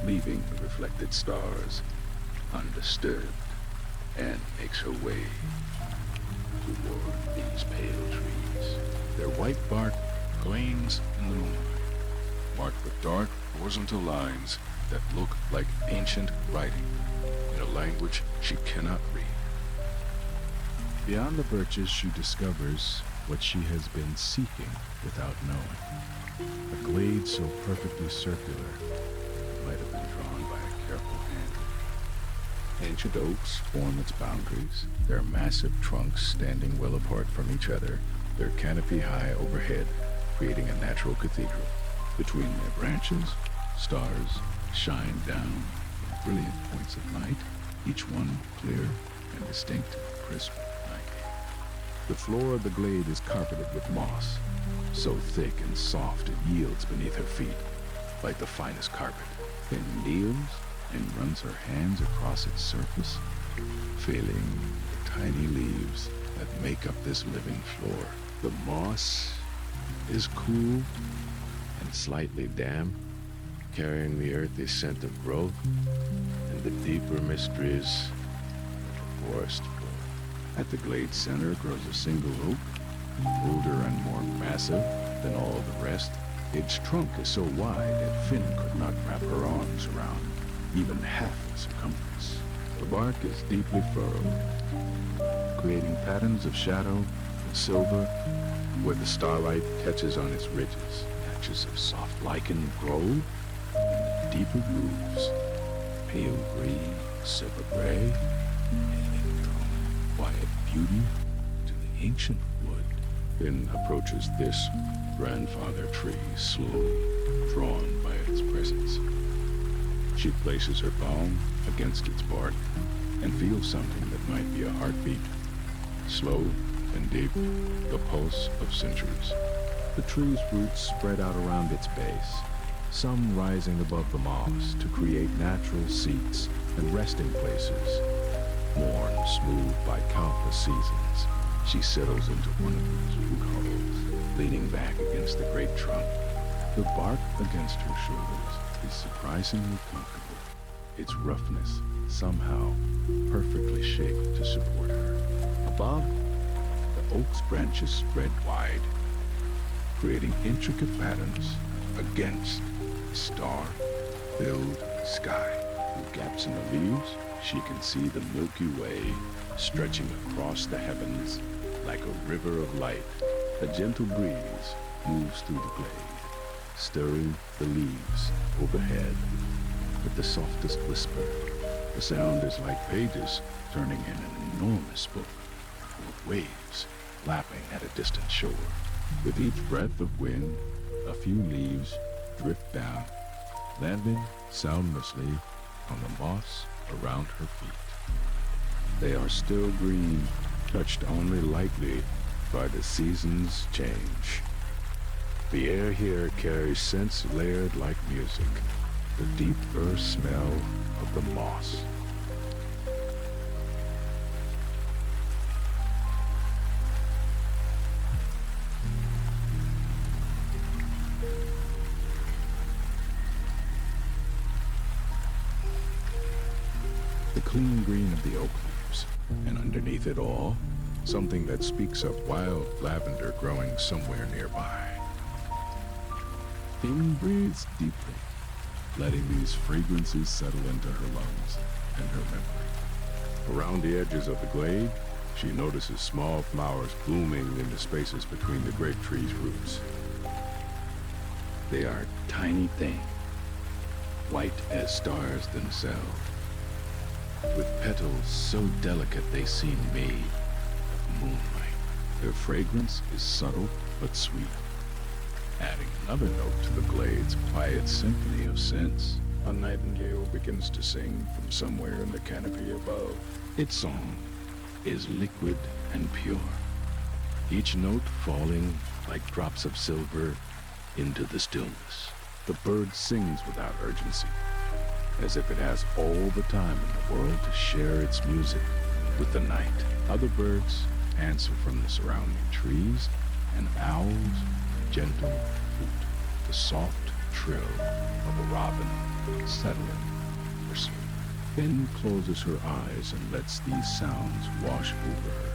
leaving the reflected stars undisturbed, and makes her way toward these pale trees. Their white bark gleams in the moonlight, marked with dark horizontal lines that look like ancient writing in a language she cannot read. Beyond the birches, she discovers what she has been seeking without knowing. A glade so perfectly circular it might have been drawn by a careful hand. Ancient oaks form its boundaries, their massive trunks standing well apart from each other, their canopy high overhead, creating a natural cathedral. Between their branches, stars shine down in brilliant points of light, each one clear and distinct, crisp like. The floor of the glade is carpeted with moss, so thick and soft it yields beneath her feet, like the finest carpet. Then kneels and runs her hands across its surface, feeling the tiny leaves that make up this living floor. The moss is cool and slightly damp, carrying the earthy scent of growth and the deeper mysteries of the forest floor. At the glade's center grows a single oak, older and more massive than all the rest. Its trunk is so wide that Finn could not wrap her arms around even half the circumference. The bark is deeply furrowed, creating patterns of shadow and silver where the starlight catches on its ridges. Patches of soft lichen grow in the deeper grooves, pale green, silver gray, adding quiet beauty to the ancient wood. Then approaches this grandfather tree, slowly drawn by its presence. She places her palm against its bark and feels something that might be a heartbeat, slow and deep, the pulse of centuries. The tree's roots spread out around its base, some rising above the moss to create natural seats and resting places, worn smooth by countless seasons. She settles into one of these root hollows, leaning back against the great trunk. The bark against her shoulders is surprisingly comfortable, its roughness somehow perfectly shaped to support her. Above, the oak's branches spread wide, creating intricate patterns against the star-filled sky. Through gaps in the leaves, she can see the Milky Way stretching across the heavens like a river of light. A gentle breeze moves through the glade, stirring the leaves overhead with the softest whisper. The sound is like pages turning in an enormous book, or waves lapping at a distant shore. With each breath of wind, a few leaves drift down, landing soundlessly on the moss around her feet. They are still green, touched only lightly by the season's change. The air here carries scents layered like music, the deep earth smell of the moss. The clean green of the oak leaves, and underneath it all, something that speaks of wild lavender growing somewhere nearby. Amy breathes deeply, letting these fragrances settle into her lungs and her memory. Around the edges of the glade, she notices small flowers blooming in the spaces between the great tree's roots. They are tiny things, white as stars themselves, with petals so delicate they seem made of moonlight. Their fragrance is subtle but sweet, adding another note to the glade's quiet symphony of scents. A nightingale begins to sing from somewhere in the canopy above. Its song is liquid and pure, each note falling like drops of silver into the stillness. The bird sings without urgency, as if it has all the time in the world to share its music with the night. Other birds answer from the surrounding trees, and owls gentle hoot, the soft trill of a robin settling for sleep. Ben closes her eyes and lets these sounds wash over her.